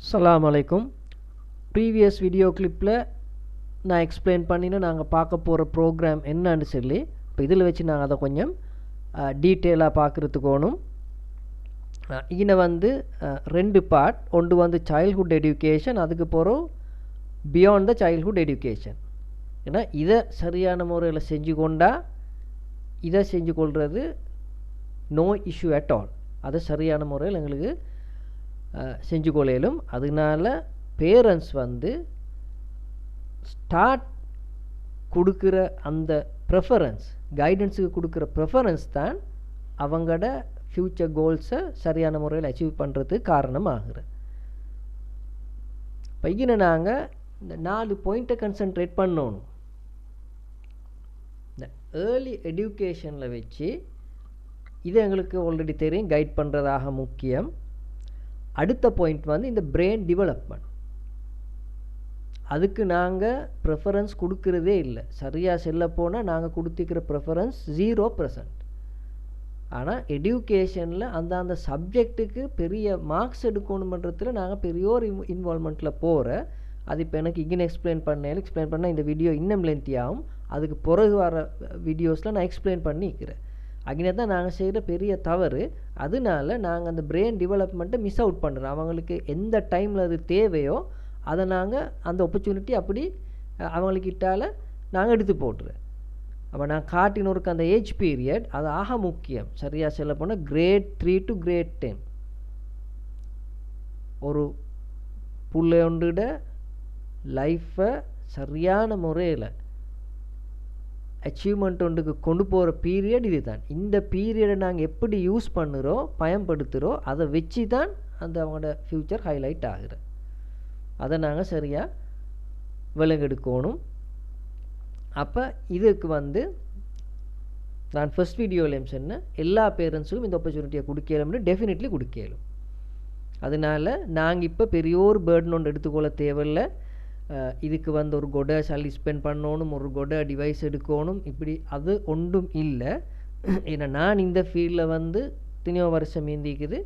அஸ்ஸலாமு அலைக்கும். Previous video கிளிப்பில் நான் எக்ஸ்பிளைன் பண்ணினா நாங்கள் பார்க்க போகிற ப்ரோக்ராம் என்னன்னு சொல்லி இப்போ இதில் வச்சு நாங்கள் அதை கொஞ்சம் டீட்டெயிலாக பார்க்குறதுக்கோணும். இதில் வந்து ரெண்டு பார்ட். ஒன்று வந்து சைல்ட்ஹுட் எஜுகேஷன், அதுக்கு போகிறோம் பியாண்ட் த சைல்ட்ஹுட் எஜுகேஷன். ஏன்னா இதை சரியான முறையில் செஞ்சு கொண்டா இதை செஞ்சு கொள்வது நோ இஷ்யூ அட் ஆல். அதை சரியான முறையில் எங்களுக்கு செஞ்சு கொள்ளையிலும். அதனால பேரண்ட்ஸ் வந்து ஸ்டார்ட் கொடுக்குற அந்த ப்ரெஃபரன்ஸ், கைடன்ஸுக்கு கொடுக்குற ப்ரெஃபரன்ஸ் தான் அவங்களோட ஃப்யூச்சர் கோல்ஸை சரியான முறையில் அச்சீவ் பண்ணுறதுக்கு காரணமாகுது. பையனை நாங்கள் இந்த 4 பாயிண்ட்டை கன்சன்ட்ரேட் பண்ணணும். இந்த ஏர்லி எஜுகேஷனில் வச்சு இது எங்களுக்கு ஆல்ரெடி தெரியும், கைட் பண்ணுறதாக முக்கியம். அடுத்த பாயிண்ட் வந்து இந்த பிரெயின் டெவலப்மெண்ட். அதுக்கு நாங்கள் ப்ரெஃபரன்ஸ் கொடுக்குறதே இல்லை. சரியாக செல்ல போனால் நாங்கள் கொடுத்துக்கிற ப்ரெஃபரன்ஸ் 0%. ஆனால் எஜுகேஷனில் அந்த சப்ஜெக்ட்டுக்கு பெரிய மார்க்ஸ் எடுக்கணுமன்றத்தில் நாங்கள் பெரிய ஒரு இன்வால்மெண்ட்டில் போகிற. அது இப்போ எனக்கு இங்கே எக்ஸ்பிளைன் பண்ணால் இந்த வீடியோ இன்னும் லென்த்தி ஆகும். அதுக்கு பிறகு வர வீடியோஸில் நான் எக்ஸ்பிளைன் பண்ணிக்கிறேன். அங்கே தான் நாங்கள் செய்கிற பெரிய தவறு. அதனால நாங்கள் அந்த பிரெயின் டெவலப்மெண்ட்டை மிஸ் அவுட் பண்ணுறோம். அவங்களுக்கு எந்த டைமில் அது தேவையோ அதை நாங்கள் அந்த ஆப்பர்ச்சுனிட்டி அப்படி அவங்களுக்கிட்டால் நாங்கள் எடுத்து போட்டுறேன். அப்போ நான் காட்டினோருக்கு அந்த ஏஜ் பீரியட் அது ஆக முக்கியம். சரியாக சொல்ல போனால் கிரேட் 3 to grade 10 ஒரு புள்ளையோட லைஃப்பை சரியான முறையில் அச்சீவ்மெண்ட் ஒன்றுக்கு கொண்டு போகிற பீரியட் இது தான். இந்த பீரியடை நாங்கள் எப்படி யூஸ் பண்ணுறோம், பயன்படுத்துகிறோம், அதை வச்சு தான் அந்த அவங்களோட ஃப்யூச்சர் ஹைலைட் ஆகுது. அதை நாங்கள் சரியாக விலங்கெடுக்கணும். அப்போ இதுக்கு வந்து நான் ஃபர்ஸ்ட் வீடியோலையும் சொன்னேன், எல்லா பேரண்ட்ஸுக்கும் இந்த ஆப்பர்ச்சுனிட்டியை கொடுக்கலும்னு டெஃபினெட்லி கொடுக்கலும். அதனால் நாங்கள் இப்போ பெரிய ஒரு பேர்டன் ஒன்று எடுத்துக்கொள்ள தேவையில்லை. இதுக்கு வந்து ஒரு கொடை சல்லி ஸ்பெண்ட் பண்ணணும், ஒரு கொடை டிவைஸ் எடுக்கணும், இப்படி அது ஒன்றும் இல்லை. ஏன்னா நான் இந்த ஃபீல்டில் வந்து எத்தனையோ வருஷம் மீந்திக்குது.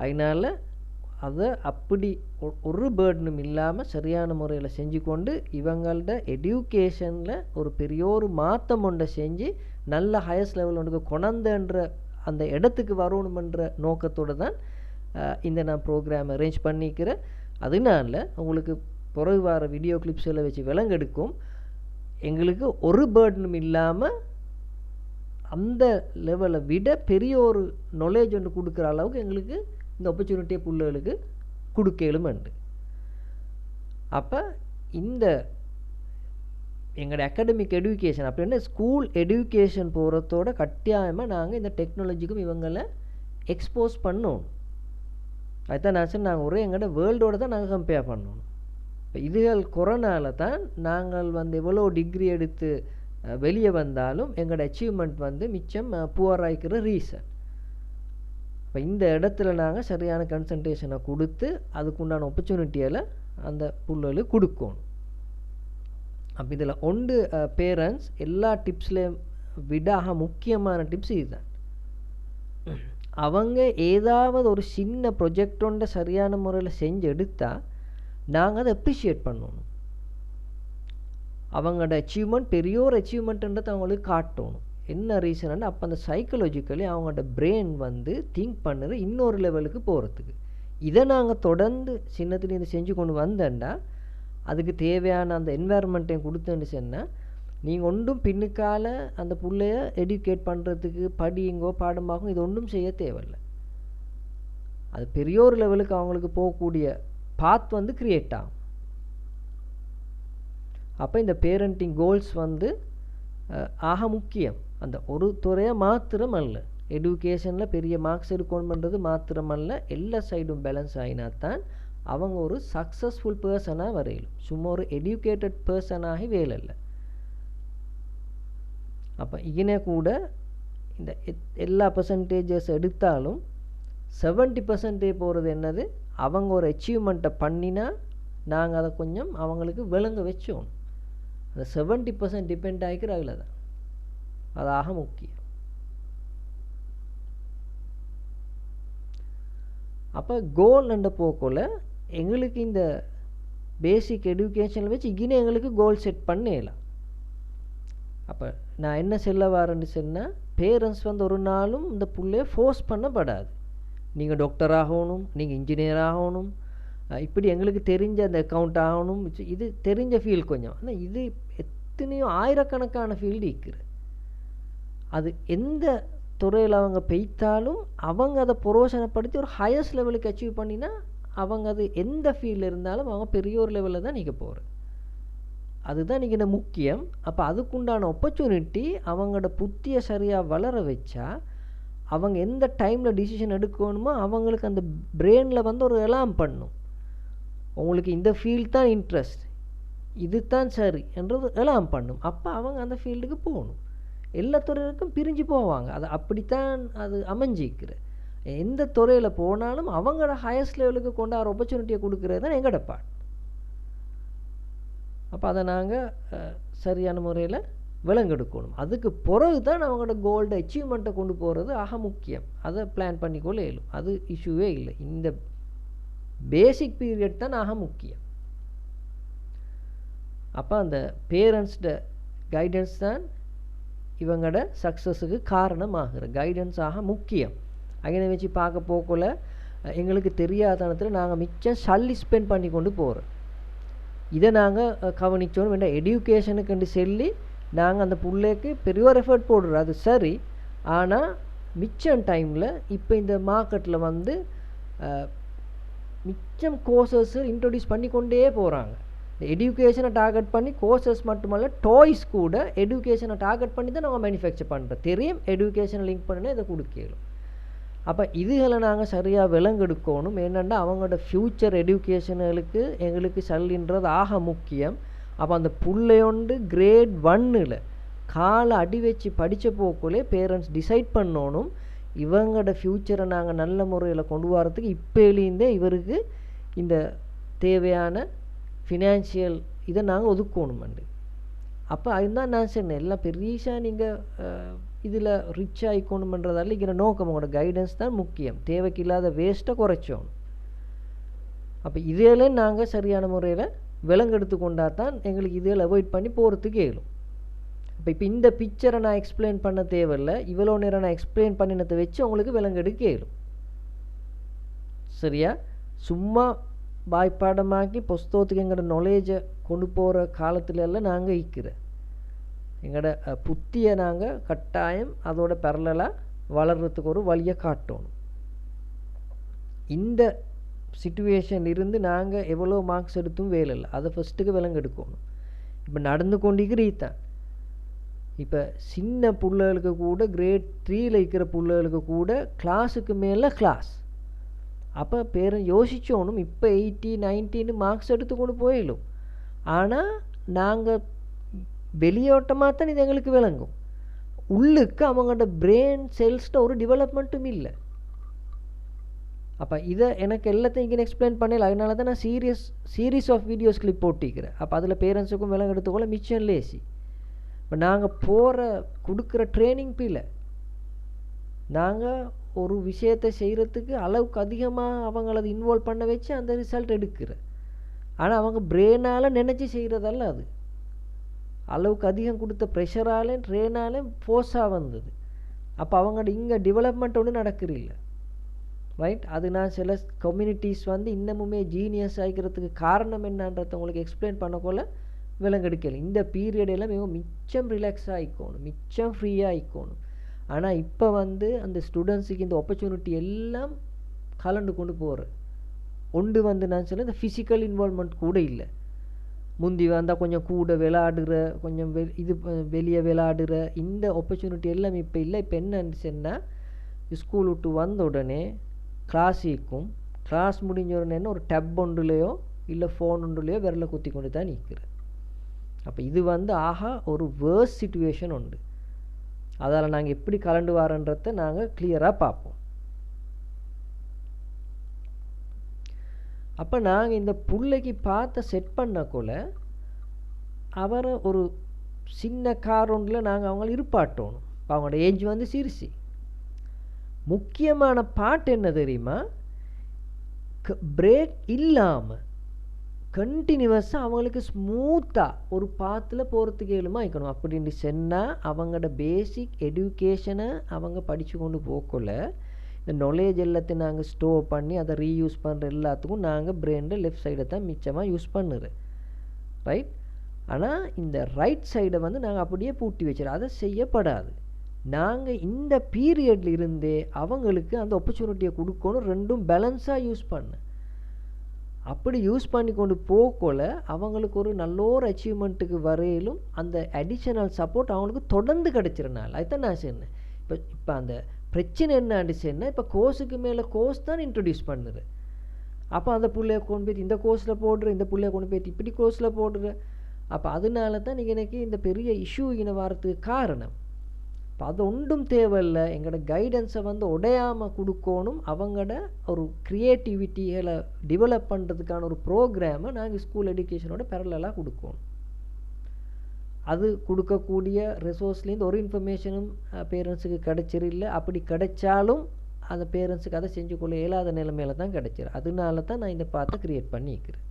அதனால் அதை அப்படி ஒரு பேர்டனும் இல்லாமல் சரியான முறையில் செஞ்சு கொண்டு இவங்களோட எஜுகேஷனில் ஒரு பெரிய ஒரு மாற்றம் ஒன்றை செஞ்சு நல்ல ஹையஸ்ட் லெவல் ஒன்றுக்கு கொணந்தன்ற அந்த இடத்துக்கு வரணுமென்ற நோக்கத்தோடு தான் இந்த நான் ப்ரோக்ராம் அரேஞ்ச் பண்ணிக்கிறேன். அதனால உங்களுக்கு பிறகு வர வீடியோ கிளிப்ஸில் வச்சு விலங்கெடுக்கும். எங்களுக்கு ஒரு பேர்டனும் இல்லாமல் அந்த லெவலை விட பெரிய ஒரு நாலேஜ் ஒன்று கொடுக்குற அளவுக்கு எங்களுக்கு இந்த ஆப்பர்ச்சுனிட்டியை பிள்ளைகளுக்கு கொடுக்கலும் உண்டு. அப்போ இந்த எங்களோட அகாடமிக் எஜுகேஷன் அப்படின்னா ஸ்கூல் எஜுகேஷன் போகிறதோட கட்டாயமாக நாங்கள் இந்த டெக்னாலஜிக்கும் இவங்களை எக்ஸ்போஸ் பண்ணணும். அதுதான் நான் சொன்னேன், நாங்கள் ஒரே எங்களோட வேர்ல்டோடு தான் நாங்கள் கம்பேர் பண்ணணும். இப்போ இதுகள் கொரோனாவில் தான் நாங்கள் வந்து எவ்வளோ டிகிரி எடுத்து வெளியே வந்தாலும் எங்களோட அச்சீவ்மெண்ட் வந்து மிச்சம் புவராய்க்கிற ரீசன். இப்போ இந்த இடத்துல நாங்கள் சரியான கன்சன்ட்ரேஷனை கொடுத்து அதுக்குண்டான ஆப்பர்ச்சுனிட்டியில் அந்த பிள்ளைகளுக்கு கொடுக்கணும். அப்போ இதில் ஒன்று பேரண்ட்ஸ் எல்லா டிப்ஸ்லேயும் விடாக முக்கியமான டிப்ஸ் இதுதான். அவங்க ஏதாவது ஒரு சின்ன ப்ரொஜெக்ட் ஒன்றை சரியான முறையில் செஞ்சு எடுத்தால் நாங்கள் அதை அப்ரிஷியேட் பண்ணணும். அவங்களோட அச்சீவ்மெண்ட் பெரிய ஒரு அச்சீவ்மெண்ட்டுன்றதை அவங்களுக்கு காட்டணும். என்ன ரீசன்? அப்போ அந்த சைக்கலாஜிக்கலி அவங்களோட பிரெயின் வந்து திங்க் பண்ணுறது இன்னொரு லெவலுக்கு போகிறதுக்கு. இதை நாங்கள் தொடர்ந்து சின்னத்துலேருந்து செஞ்சு கொண்டு வந்தேன்டா அதுக்கு தேவையான அந்த என்வாயர்மெண்ட்டையும் கொடுத்தேன்னு சொன்னால் நீங்கள் ஒன்றும் பின்னுக்கால அந்த பிள்ளைய எடியூகேட் பண்ணுறதுக்கு படியுங்கோ பாடமாகும் இது ஒன்றும் செய்ய தேவையில்லை. அது பெரிய ஒரு லெவலுக்கு அவங்களுக்கு போகக்கூடிய பாத் வந்து கிரியேட் ஆகும். அப்போ இந்த பேரண்டிங் கோல்ஸ் வந்து ஆக முக்கியம். அந்த ஒரு துறையை மாத்திரம் அல்ல, எஜுகேஷனில் பெரிய மார்க்ஸ் எடுக்கணுன்றது மாத்திரம் அல்ல, எல்லா சைடும் பேலன்ஸ் ஆகினா தான் அவங்க ஒரு சக்ஸஸ்ஃபுல் பர்சனாக வரையிலும். சும்மா ஒரு எஜுகேட்டட் பர்சனாகி வேலை இல்லை. அப்போ இங்கே கூட இந்த எல்லா பர்சன்டேஜஸ் எடுத்தாலும் 70% போகிறது என்னது, அவங்க ஒரு அச்சீவ்மெண்ட்டை பண்ணினா நாங்கள் அதை கொஞ்சம் அவங்களுக்கு விளங்க வச்சோம். அந்த 70% டிபெண்ட் ஆகிக்கிற அதில் தான், அதாக முக்கியம். அப்போ கோல் என்ற போக்கில் எங்களுக்கு இந்த பேசிக் எஜுகேஷனில் வச்சு இங்கே எங்களுக்கு கோல் செட் பண்ணலாம். அப்போ நான் என்ன சொல்ல வரேன்னு சொன்னால், பேரண்ட்ஸ் வந்து ஒரு நாளும் இந்த பிள்ளைய ஃபோர்ஸ் பண்ணப்படாது. நீங்கள் டாக்டர் ஆகணும், நீங்கள் இன்ஜினியர் ஆகணும், இப்படி எங்களுக்கு தெரிஞ்ச அந்த அக்கௌண்ட் ஆகணும், இது தெரிஞ்ச ஃபீல்டு கொஞ்சம். ஆனால் இது எத்தனையோ ஆயிரக்கணக்கான ஃபீல்டு இருக்குது. அது எந்த துறையில் அவங்க பெய்த்தாலும் அவங்க அதை புரோசனப்படுத்தி ஒரு ஹையஸ்ட் லெவலுக்கு அச்சீவ் பண்ணினா அவங்க அது எந்த ஃபீல்டில் இருந்தாலும் அவங்க பெரிய ஒரு லெவலில் தான் நீங்கள் போகிற. அதுதான் நீங்கள் இந்த முக்கியம். அப்போ அதுக்குண்டான ஆப்பர்ச்சுனிட்டி அவங்களோட புத்தியை சரியாக வளர வச்சா அவங்க எந்த டைமில் டிசிஷன் எடுக்கணுமோ அவங்களுக்கு அந்த பிரெயினில் வந்து ஒரு எலாம் பண்ணும். உங்களுக்கு இந்த ஃபீல்டு தான் இன்ட்ரெஸ்ட், இது தான் சரி என்றது எலாம் பண்ணும். அப்போ அவங்க அந்த ஃபீல்டுக்கு போகணும். எல்லா துறைகளுக்கும் பிரிஞ்சு போவாங்க. அது அப்படித்தான் அது அமைஞ்சிக்கிற. எந்த துறையில் போனாலும் அவங்களோட ஹையஸ்ட் லெவலுக்கு கொண்டாடுற ஆப்பர்ச்சுனிட்டியை கொடுக்குறது தான் எங்களோட பார்ட். அப்போ அதை நாங்கள் சரியான முறையில் விளங்கெடுக்கணும். அதுக்கு பிறகு தான் அவங்களோட கோல்டு அச்சீவ்மெண்ட்டை கொண்டு போகிறது ஆக முக்கியம். அதை பிளான் பண்ணிக்கொள்ள இயலும், அது இஷ்யூவே இல்லை. இந்த பேசிக் பீரியட் தான் ஆக முக்கியம். அப்போ அந்த பேரண்ட்ஸ்ட கைடன்ஸ் தான் இவங்களோட சக்ஸஸுக்கு காரணமாகிற கைடன்ஸ் ஆக முக்கியம். அங்கே வச்சு பார்க்க போக்குள்ள எங்களுக்கு தெரியாதனத்தில் நாங்கள் மிச்சம் சல்லி ஸ்பெண்ட் பண்ணி கொண்டு போகிறோம். இதை நாங்கள் கவனித்தோம். வேண்டாம் எடுக்கேஷனுக்குன்னு சொல்லி நாங்கள் அந்த பிள்ளைக்கு பெரிய ஒரு எஃபர்ட் போடுறோம், அது சரி. ஆனால் மிச்சம் டைமில் இப்போ இந்த மார்க்கெட்டில் வந்து மிச்சம் கோர்சஸ் இன்ட்ரடியூஸ் பண்ணி கொண்டே போகிறாங்க. இந்த எடுக்கேஷனை டார்கெட் பண்ணி கோர்சஸ் மட்டுமல்ல, டாய்ஸ் கூட எடுக்கேஷனை டார்கெட் பண்ணி தான் நாங்கள் மேனுஃபேக்சர் பண்ணுறோம். தெரியும் எடுக்கேஷனை லிங்க் பண்ணினா இதை கொடுக்கலும். அப்போ இதுகளை நாங்கள் சரியாக விலங்கெடுக்கணும். என்னென்னா அவங்களோட ஃப்யூச்சர் எடுக்கேஷனுக்கு எங்களுக்கு சல்லின்றது ஆக முக்கியம். அப்போ அந்த பிள்ளையொண்டு கிரேட் 1ல் காலை அடி வச்சு படித்த போக்குள்ளே பேரண்ட்ஸ் டிசைட் பண்ணணும் இவங்களோட ஃப்யூச்சரை நாங்கள் நல்ல முறையில் கொண்டு வரத்துக்கு இப்போலேருந்தே இவருக்கு இந்த தேவையான ஃபினான்ஷியல் இதை நாங்கள் ஒதுக்கணுமெண்டு. அப்போ அதுதான் நான் சொன்னேன், எல்லாம் பெரியசாக நீங்கள் இதில் ரிச் ஆகிக்கணுமென்றதால இங்கே நோக்கம் உங்களோட கைடன்ஸ் தான் முக்கியம். தேவைக்கு இல்லாத வேஸ்ட்டை குறைச்சோணும். அப்போ இதில் நாங்கள் சரியான முறையில் விலங்கெடுத்து கொண்டா தான் எங்களுக்கு இதில் அவாய்ட் பண்ணி போகிறதுக்கு இயலும். இப்போ இந்த பிக்சரை நான் எக்ஸ்பிளைன் பண்ண தேவையில்லை, இவ்வளோ நேரம் நான் எக்ஸ்பிளைன் பண்ணினதை வச்சு உங்களுக்கு விலங்கெடுக்க இயலும். சரியா? சும்மா வாய்ப்பாடமாக்கி புஸ்தகத்துக்கு எங்களோட நாலேஜை கொண்டு போகிற காலத்துல எல்லாம் நாங்கள் இருக்கிறோம். எங்களோட புத்தியை நாங்கள் கட்டாயம் அதோட பேரலாக வளர்கிறதுக்கு ஒரு வழியை காட்டணும். இந்த சிச்சுவேஷன் இருந்து நாங்கள் எவ்வளோ மார்க்ஸ் எடுத்தும் வேலை இல்லை, அதை ஃபஸ்ட்டுக்கு விலங்கெடுக்கணும். இப்போ நடந்து கொண்டிருக்கிறீதான். இப்போ சின்ன பிள்ளைகளுக்கு கூட கிரேட் 3ல் இருக்கிற பிள்ளைகளுக்கு கூட கிளாஸுக்கு மேலே கிளாஸ். அப்போ பேரண்ட் யோசிச்சோணும், இப்போ 80, 90 மார்க்ஸ் எடுத்துக்கொண்டு போயிடும். ஆனால் நாங்கள் வெளியோட்டமாக தான் இது எங்களுக்கு விளங்கும். உள்ளுக்கு அவங்களோட பிரெயின் செல்ஸ்ட ஒரு டெவலப்மெண்ட்டும் இல்லை. அப்போ இதை எனக்கு எல்லாத்தையும் இங்கே எக்ஸ்பிளைன் பண்ணல. அதனால தான் நான் சீரீஸ் ஆஃப் வீடியோஸ் கிளிப் போட்டிக்கிறேன். அப்போ அதில் பேரண்ட்ஸுக்கும் விலங்கு எடுத்துக்கொள்ள மிச்சம் லேசி. இப்போ நாங்கள் கொடுக்குற ட்ரைனிங் பிள்ளை நாங்கள் ஒரு விஷயத்தை செய்கிறதுக்கு அளவுக்கு அதிகமாக அவங்கள அதை இன்வால்வ் பண்ண வச்சு அந்த ரிசல்ட் எடுக்கிறேன். ஆனால் அவங்க பிரெயினால் நினச்சி செய்கிறதல்ல, அது அளவுக்கு அதிகம் கொடுத்த ப்ரெஷராலே ட்ரெயினாலே ஃபோர்ஸாக வந்தது. அப்போ அவங்களோட இங்கே டெவலப்மெண்ட் ஒன்று நடக்கிறதில்ல. ரைட்? அது நான் சில கம்யூனிட்டிஸ் வந்து இன்னமுமே ஜீனியஸ் ஆகிக்கிறதுக்கு காரணம் என்னன்றதை உங்களுக்கு எக்ஸ்பிளைன் பண்ணக்கொள்ள விலங்கெடுக்கல. இந்த பீரியட் எல்லாம் மிச்சம் ரிலாக்ஸ் ஆகிக்கணும், மிச்சம் ஃப்ரீயாக ஆகிக்கணும். ஆனால் இப்போ வந்து அந்த ஸ்டூடெண்ட்ஸுக்கு இந்த ஆப்பர்ச்சுனிட்டி எல்லாம் கலந்து கொண்டு போகிறேன். ஒன்று வந்து நான் சொல்ல இந்த ஃபிசிக்கல் இன்வால்வ்மெண்ட் கூட இல்லை. முந்தி வந்தால் கொஞ்சம் கூட விளையாடுற, கொஞ்சம் இது வெளியே விளையாடுற இந்த ஆப்பர்ச்சுனிட்டி எல்லாம் இப்போ இல்லை. இப்போ என்னன்னு சொன்னால் ஸ்கூல் விட்டு வந்த உடனே கிளாஸ் இருக்கும், கிளாஸ் முடிஞ்ச உடனே ஒரு டப் ஒன்றுலையோ இல்லை ஃபோன் ஒன்றுலையோ விரலை குத்தி கொண்டு தான் நிற்கிறேன். அப்போ இது வந்து ஆஹா ஒரு வேர்ஸ் சிச்சுவேஷன் உண்டு. அதால் நாங்கள் எப்படி கலந்து வாரன்றதை நாங்கள் கிளியராக பார்ப்போம். அப்போ நாங்கள் இந்த பிள்ளைக்கு பார்த்த செட் பண்ணக்குள்ள அவரை ஒரு சின்ன கார் ஒன்றில் நாங்கள் அவங்கள இருப்பாட்டணும். இப்போ அவங்களோட ஏஜ் வந்து சிறுசி. முக்கியமான பாட்டு என்ன தெரியுமா? பிரேக் இல்லாமல் கண்டினியூவஸாக அவங்களுக்கு ஸ்மூத்தாக ஒரு பாத்தில் போகிறதுக்கு ஏழுமா இருக்கணும். அப்படின்னு சொன்னால் அவங்களோட பேசிக் எஜுகேஷனை அவங்க படித்து கொண்டு போகக்குள்ள இந்த நாலேஜ் எல்லாத்தையும் நாங்கள் ஸ்டோர் பண்ணி அதை ரீயூஸ் பண்ணுற எல்லாத்துக்கும் நாங்கள் பிரெயினில் லெஃப்ட் சைடை தான் மிச்சமாக யூஸ் பண்ணுறோம், ரைட். ஆனால் இந்த ரைட் சைடை வந்து நாங்கள் அப்படியே பூட்டி வச்சிடும், அதை செய்யப்படாது. நாங்கள் இந்த பீரியட்ல இருந்தே அவங்களுக்கு அந்த ஆப்பர்ச்சுனிட்டியை கொடுக்கணும், ரெண்டும் பேலன்ஸாக யூஸ் பண்ண. அப்படி யூஸ் பண்ணி கொண்டு போகல அவங்களுக்கு ஒரு நல்ல ஒரு அச்சீவ்மெண்ட்டுக்கு வரையிலும் அந்த அடிஷனல் சப்போர்ட் அவங்களுக்கு தொடர்ந்து கிடைச்சிருனால அதுதான் நான் சொன்னேன். இப்போ அந்த பிரச்சனை என்னான்னு சொன்னால் இப்போ கோர்ஸுக்கு மேலே கோர்ஸ் தான் இன்ட்ரடியூஸ் பண்ணுது. அப்போ அந்த பிள்ளைய கொண்டு போய் இந்த கோர்ஸில் போடுற, இந்த பிள்ளைய கொண்டு போய் இப்படி கோர்ஸில் போடுற. அப்போ அதனால தான் நீங்கள் எனக்கு இந்த பெரிய இஷ்யூ வரத்துக்கு காரணம். இப்போ அது ஒன்றும் தேவையில்லை, எங்களோட கைடன்ஸை வந்து உடையாமல் கொடுக்கணும். அவங்களோட ஒரு க்ரியேட்டிவிட்டிகளை டெவலப் பண்ணுறதுக்கான ஒரு ப்ரோக்ராமை நாங்கள் ஸ்கூல் எஜுகேஷனோட பேரலாக கொடுக்கணும். அது கொடுக்கக்கூடிய ரிசோர்ஸ்லேருந்து ஒரு இன்ஃபர்மேஷனும் பேரண்ட்ஸுக்கு கிடைச்சிரில்லை. அப்படி கிடைச்சாலும் அந்த பேரண்ட்ஸுக்கு அதை செஞ்சு கொள்ள இயலாத நிலைமையில தான் கிடைச்சிரு. அதனால தான் நான் இந்த பாத்தை க்ரியேட் பண்ணிக்கிறேன்.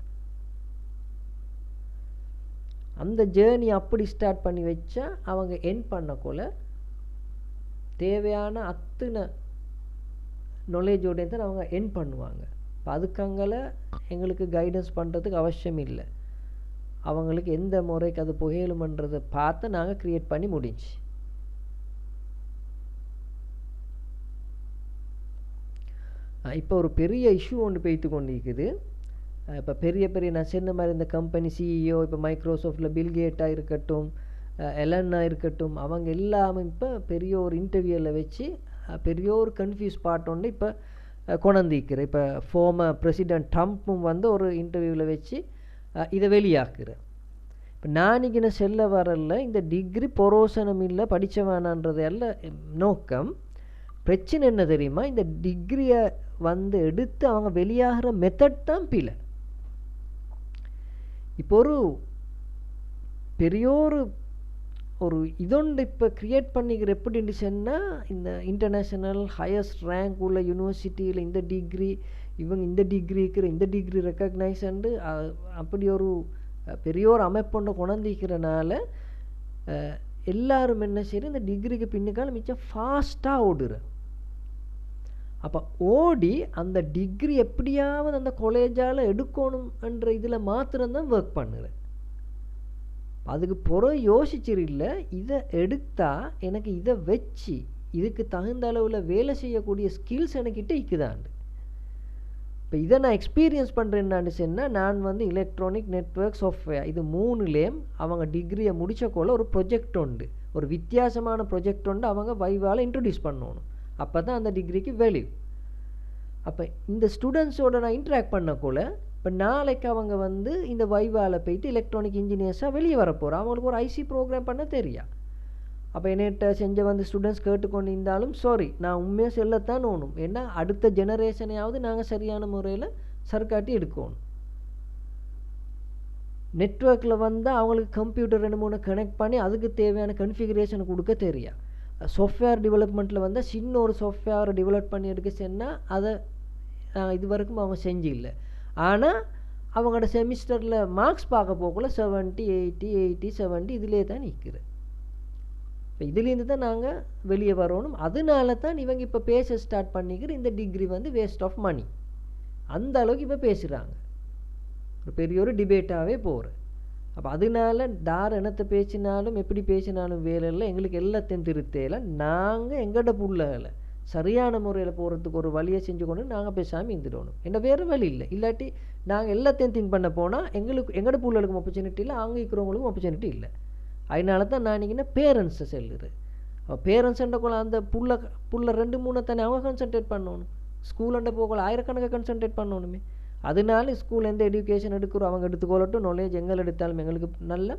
அந்த ஜேர்னி அப்படி ஸ்டார்ட் பண்ணி வச்சா அவங்க என் பண்ணக்குள்ள தேவையான அத்தனை நாலேஜோட தான் அவங்க என் பண்ணுவாங்க. இப்போ அதுக்கங்களை எங்களுக்கு கைடன்ஸ் பண்ணுறதுக்கு அவசியம் இல்லை. அவங்களுக்கு எந்த முறைக்கு அது புகையலுமன்றதை பார்த்து நாங்கள் க்ரியேட் பண்ணி முடிஞ்சு. இப்போ ஒரு பெரிய இஷ்யூ ஒன்று பேய்த்து கொண்டு இருக்குது. இப்போ பெரிய பெரிய நான் சொன்ன மாதிரி இந்த கம்பெனி சிஇஓ, இப்போ மைக்ரோசாஃப்டில் பில்கேட்டாக இருக்கட்டும், எலன்னாக இருக்கட்டும், அவங்க எல்லாமே இப்போ பெரிய ஒரு இன்டர்வியூவில் வச்சு பெரிய ஒரு கன்ஃபியூஸ் பாட்டோன்னு இப்போ கொணந்திக்கிற. இப்போ ஃபார்மர் பிரசிடென்ட் ட்ரம்ப்பும் வந்து ஒரு இன்டர்வியூவில் வச்சு இதை வெளியாக்குறேன். இப்போ நாளைக்கு நான் செல்ல வரல இந்த டிகிரி பொரோசனம் இல்லை படித்த வேணான்றது எல்லாம் நோக்கம். பிரச்சனை என்ன தெரியுமா, இந்த டிகிரியை வந்து எடுத்து அவங்க வெளியாகிற மெத்தட் தான் பிழை. இப்போ ஒரு பெரிய ஒரு இதொண்டு இப்போ க்ரியேட் பண்ணிக்கிற எப்படின்னு சொன்னால் இந்த இன்டர்நேஷ்னல் ஹையஸ்ட் ரேங்க் உள்ள யூனிவர்சிட்டியில் இந்த டிகிரி இவங்க இந்த டிகிரி இருக்கிற இந்த டிகிரி ரெக்கக்னைஸ் அண்டு அப்படி ஒரு பெரிய ஒரு அமைப்பொண்டை கொண்டிக்கிறனால எல்லாரும் என்ன செய்யற இந்த டிகிரிக்கு பின்னுக்கால மிச்சம் ஃபாஸ்ட்டாக ஓடுற. அப்போ ஓடி அந்த டிகிரி எப்படியாவது அந்த காலேஜால் எடுக்கணும்ன்ற இதில் மாத்திரம்தான் ஒர்க் பண்ணுறேன். அதுக்கு பிறகு யோசிச்சிருல இதை எடுத்தால் எனக்கு இதை வச்சு இதுக்கு தகுந்த அளவில் வேலை செய்யக்கூடிய ஸ்கில்ஸ் எனக்கிட்ட இருக்குதாண்டு. இப்போ இதை நான் எக்ஸ்பீரியன்ஸ் பண்ணுறேன்னான்னு சொன்னால் நான் வந்து எலக்ட்ரானிக் நெட்வொர்க் சாஃப்ட்வேர் இது மூணுலேயும் அவங்க டிகிரியை முடித்தக்கோள்ள ஒரு ப்ரொஜெக்ட் உண்டு, ஒரு வித்தியாசமான ப்ரொஜெக்ட் உண்டு அவங்க வைவால் இன்ட்ரடியூஸ் பண்ணணும். அப்போ தான் அந்த டிகிரிக்கு வேல்யூ. அப்போ இந்த ஸ்டூடெண்ட்ஸோடு நான் இன்ட்ராக்ட் பண்ணக்குள்ள இப்போ நாளைக்கு அவங்க வந்து இந்த வைவால் போயிட்டு எலக்ட்ரானிக் இன்ஜினியர்ஸாக வெளியே வரப்போகிறோம். அவங்களுக்கு ஒரு ஐசி ப்ரோக்ராம் பண்ண தெரியா. அப்போ என்னட்ட செஞ்ச வந்து ஸ்டூடெண்ட்ஸ் கேட்டுக்கொண்டு இருந்தாலும் சாரி நான் உண்மையாக செல்லத்தான் ஓணும். ஏன்னா அடுத்த ஜெனரேஷனையாவது நாங்கள் சரியான முறையில் சர்க்காட்டி எடுக்கணும். நெட்வொர்க்கில் வந்தால் அவங்களுக்கு கம்ப்யூட்டர் 2-3 கனெக்ட் பண்ணி அதுக்கு தேவையான கன்ஃபிகரேஷனை கொடுக்க தெரியா. சாஃப்ட்வேர் டெவலப்மெண்ட்டில் வந்தால் சின்ன ஒரு சாஃப்ட்வேரை டெவலப் பண்ணி எடுக்க சொன்னால் அதை இது வரைக்கும் அவங்க செஞ்சு இல்லை. ஆனால் அவங்களோட செமிஸ்டரில் மார்க்ஸ் பார்க்க போகக்குள்ள 70, 80, 80, 70 இதிலே தான் நிற்குது. இப்போ இதுலேருந்து தான் நாங்கள் வெளியே வரணும். அதனால தான் இவங்க இப்போ பேச ஸ்டார்ட் பண்ணிக்கிற இந்த டிகிரி வந்து வேஸ்ட் ஆஃப் மணி அந்த அளவுக்கு இப்போ பேசுகிறாங்க. ஒரு பெரிய ஒரு டிபேட்டாகவே போகிற. அப்போ அதனால தார் என்னத்தை பேசினாலும் எப்படி பேசினாலும் வேலை இல்லை, எங்களுக்கு எல்லாத்தையும் திருத்தையில் நாங்கள் எங்களோட புள்ளைகளை சரியான முறையில் போகிறதுக்கு ஒரு வழியை செஞ்சு கொண்டு நாங்கள் பேசாமல் இருந்துடணும். என்ன வேறு வழி இல்லை. இல்லாட்டி நாங்கள் எல்லாத்தையும் திங்க் பண்ண போனால் எங்களோட பிள்ளைகளுக்கும் ஆப்பர்ச்சுனிட்டி இல்லை, அங்கே இருக்கிறவங்களுக்கும் ஆப்பர்ச்சுனிட்டி இல்லை. அதனால தான் நான் இன்றைக்கி பேரண்ட்ஸை செல்லுது. பேரண்ட்ஸ்ன்றக்குள்ள அந்த புள்ள 2-3 தானே அவங்க கான்சன்ட்ரேட் பண்ணணும். ஸ்கூலுண்ட போகல ஆயிரக்கணக்காக கான்சன்ட்ரேட் பண்ணணுமே. அதனால ஸ்கூல் எந்த எஜுகேஷன் எடுக்கிறோம் அவங்க எடுத்துக்கொள்ளட்டும், நாலேஜ் எங்களை எடுத்தாலும் எங்களுக்கு நல்ல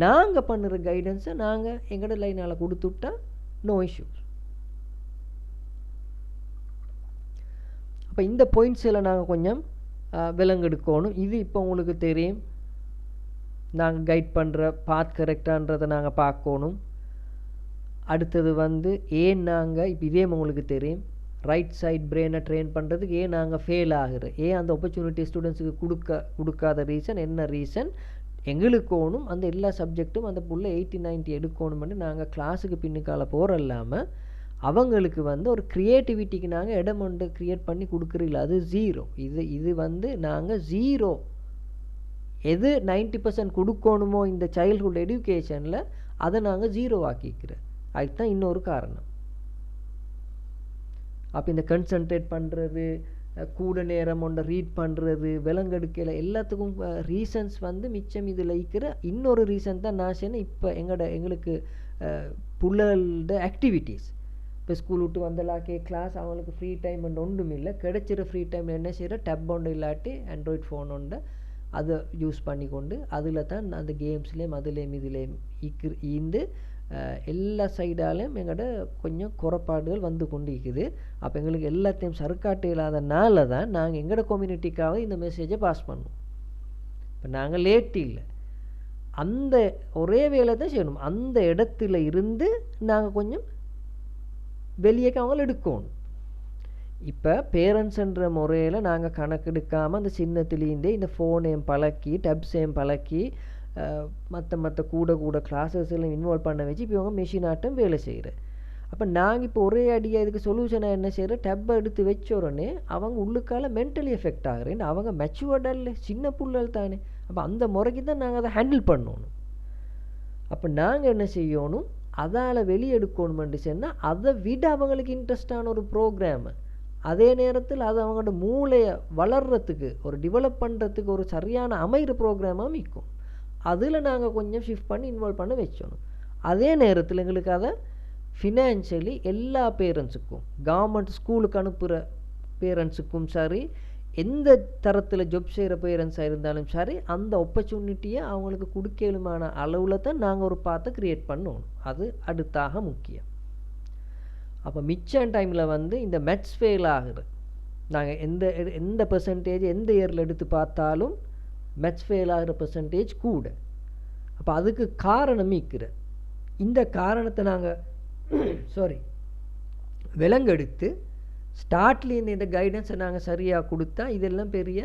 நாங்கள் பண்ணுற கைடன்ஸை நாங்கள் எங்களோட லைனால் கொடுத்துட்டா நோ இஷ்யூஸ். அப்போ இந்த பாயிண்ட்ஸில் நாங்கள் கொஞ்சம் விலங்கெடுக்கணும். இது இப்போ உங்களுக்கு தெரியும், நாங்கள் கைட் பண்ணுற பாத் கரெக்டான்றதை நாங்கள் பார்க்கணும். அடுத்தது வந்து ஏன் நாங்கள் இப்போ இதே உங்களுக்கு தெரியும் ரைட் சைட் பிரெயினை ட்ரெயின் பண்ணுறதுக்கு ஏன் நாங்கள் ஃபெயில் ஆகுறோம், ஏன் அந்த ஆப்பர்ச்சுனிட்டி ஸ்டூடெண்ட்ஸுக்கு கொடுக்காத ரீசன் என்ன ரீசன், எங்களுக்கு ஓணும் அந்த எல்லா சப்ஜெக்ட்டும் அந்த புள்ள 80-90 எடுக்கணும்னு நாங்கள் கிளாஸுக்கு பின்னுக்கால போகிற இல்லாமல் அவங்களுக்கு வந்து ஒரு க்ரியேட்டிவிட்டிக்கு நாங்கள் இடம் ஒன்று க்ரியேட் பண்ணி கொடுக்குறீங்களா, அது ஜீரோ. இது வந்து நாங்கள் ஜீரோ எது 90% கொடுக்கணுமோ இந்த சைல்ட்ஹுட் எஜுகேஷனில் அதை நாங்கள் ஜீரோ ஆக்கிக்கிறோம். அதுதான் இன்னொரு காரணம். அப்போ இந்த கன்சன்ட்ரேட் பண்ணுறது, கூட நேரம் ஒன்றை ரீட் பண்ணுறது, விலங்கெடுக்கல எல்லாத்துக்கும் ரீசன்ஸ் வந்து மிச்சம் இதில் இருக்கிற இன்னொரு ரீசன் தான் நான் சொன்னேன். இப்போ எங்களுக்கு புள்ளோட ஆக்டிவிட்டீஸ், இப்போ ஸ்கூல் விட்டு வந்தலாக்கே கிளாஸ் அவங்களுக்கு ஃப்ரீ டைம் ஒன்றும் இல்லை, கிடைச்சிற ஃப்ரீ டைமில் என்ன செய்கிற டேப் ஒன்று இல்லாட்டி ஆண்ட்ராய்ட் ஃபோன் ஒன்று அதை யூஸ் பண்ணி கொண்டு அதில் தான் அந்த கேம்ஸ்லேயும் அதுலேயும் இதுலேயும் ஈந்து எல்லா சைடாலையும் எங்களோட கொஞ்சம் குறைபாடுகள் வந்து கொண்டு இருக்குது. அப்போ எங்களுக்கு எல்லாத்தையும் சறுக்காட்டு இல்லாதனால தான் நாங்கள் எங்களோட கம்யூனிட்டிக்காக இந்த மெசேஜை பாஸ் பண்ணுவோம். இப்போ நாங்கள் லேட் இல்லை, அந்த ஒரே வேலை தான் செய்யணும். அந்த இடத்துல இருந்து நாங்கள் கொஞ்சம் வெளியேக்க அவங்கள எடுக்கணும். இப்போ பேரண்ட்ஸுன்ற முறையில் நாங்கள் கணக்கெடுக்காமல் அந்த சின்னத்துலேருந்தே இந்த ஃபோனையும் பழக்கி டப்ஸையும் பழக்கி மற்ற கூட கிளாஸஸ் எல்லாம் இன்வால்வ் பண்ண வச்சு இப்போ இவங்க மெஷின் ஆட்டம் வேலை செய்கிறேன். அப்போ நாங்கள் இப்போ ஒரே அடியாக இதுக்கு சொல்யூஷனாக என்ன செய்கிறோம், டப்பை எடுத்து வச்ச உடனே அவங்க உள்ளுக்கால மென்டலி எஃபெக்ட் ஆகுறேன். அவங்க மெச்சுவர்டாக இல்லை, சின்ன புள்ளல் தானே. அப்போ அந்த முறைக்கு தான் நாங்கள் அதை ஹேண்டில் பண்ணணும். அப்போ நாங்கள் என்ன செய்யணும், அதால் வெளியெடுக்கணுமென்று சொன்னால் அதை விட அவங்களுக்கு இன்ட்ரெஸ்டான ஒரு ப்ரோக்ராமு, அதே நேரத்தில் அது அவங்களோட மூளையை வளர்கிறதுக்கு ஒரு டெவலப் பண்ணுறதுக்கு ஒரு சரியான அமைகிற ப்ரோக்ராமாக மிக்கும். அதில் நாங்கள் கொஞ்சம் ஷிஃப்ட் பண்ணி இன்வால்வ் பண்ண வச்சோணும். அதே நேரத்தில் எங்களுக்கு அதை ஃபினான்ஷியலி எல்லா பேரண்ட்ஸுக்கும், கவர்மெண்ட் ஸ்கூலுக்கு அனுப்புகிற பேரண்ட்ஸுக்கும் சரி, எந்த தரத்தில் ஜாப் செய்கிற பேரண்ட்ஸாக இருந்தாலும் சரி, அந்த ஆப்பர்ச்சுனிட்டியை அவங்களுக்கு கொடுக்கலுமான அளவில் தான் நாங்கள் ஒரு பாத்தை க்ரியேட் பண்ணணும். அது அடுத்தாக முக்கியம். அப்போ மிச்சம் டைமில் வந்து இந்த மேத்ஸ் ஃபெயில் ஆகுது. நாங்கள் எந்த பெர்சன்டேஜ் எந்த இயரில் எடுத்து பார்த்தாலும் மேத்ஸ் ஃபெயில் ஆகிற பெர்சன்டேஜ் கூட. அப்போ அதுக்கு காரணம் இருக்கிற இந்த காரணத்தை நாங்கள் விலங்கெடுத்து ஸ்டார்ட்லேருந்து இந்த கைடன்ஸை நாங்கள் சரியாக கொடுத்தா இதெல்லாம் பெரிய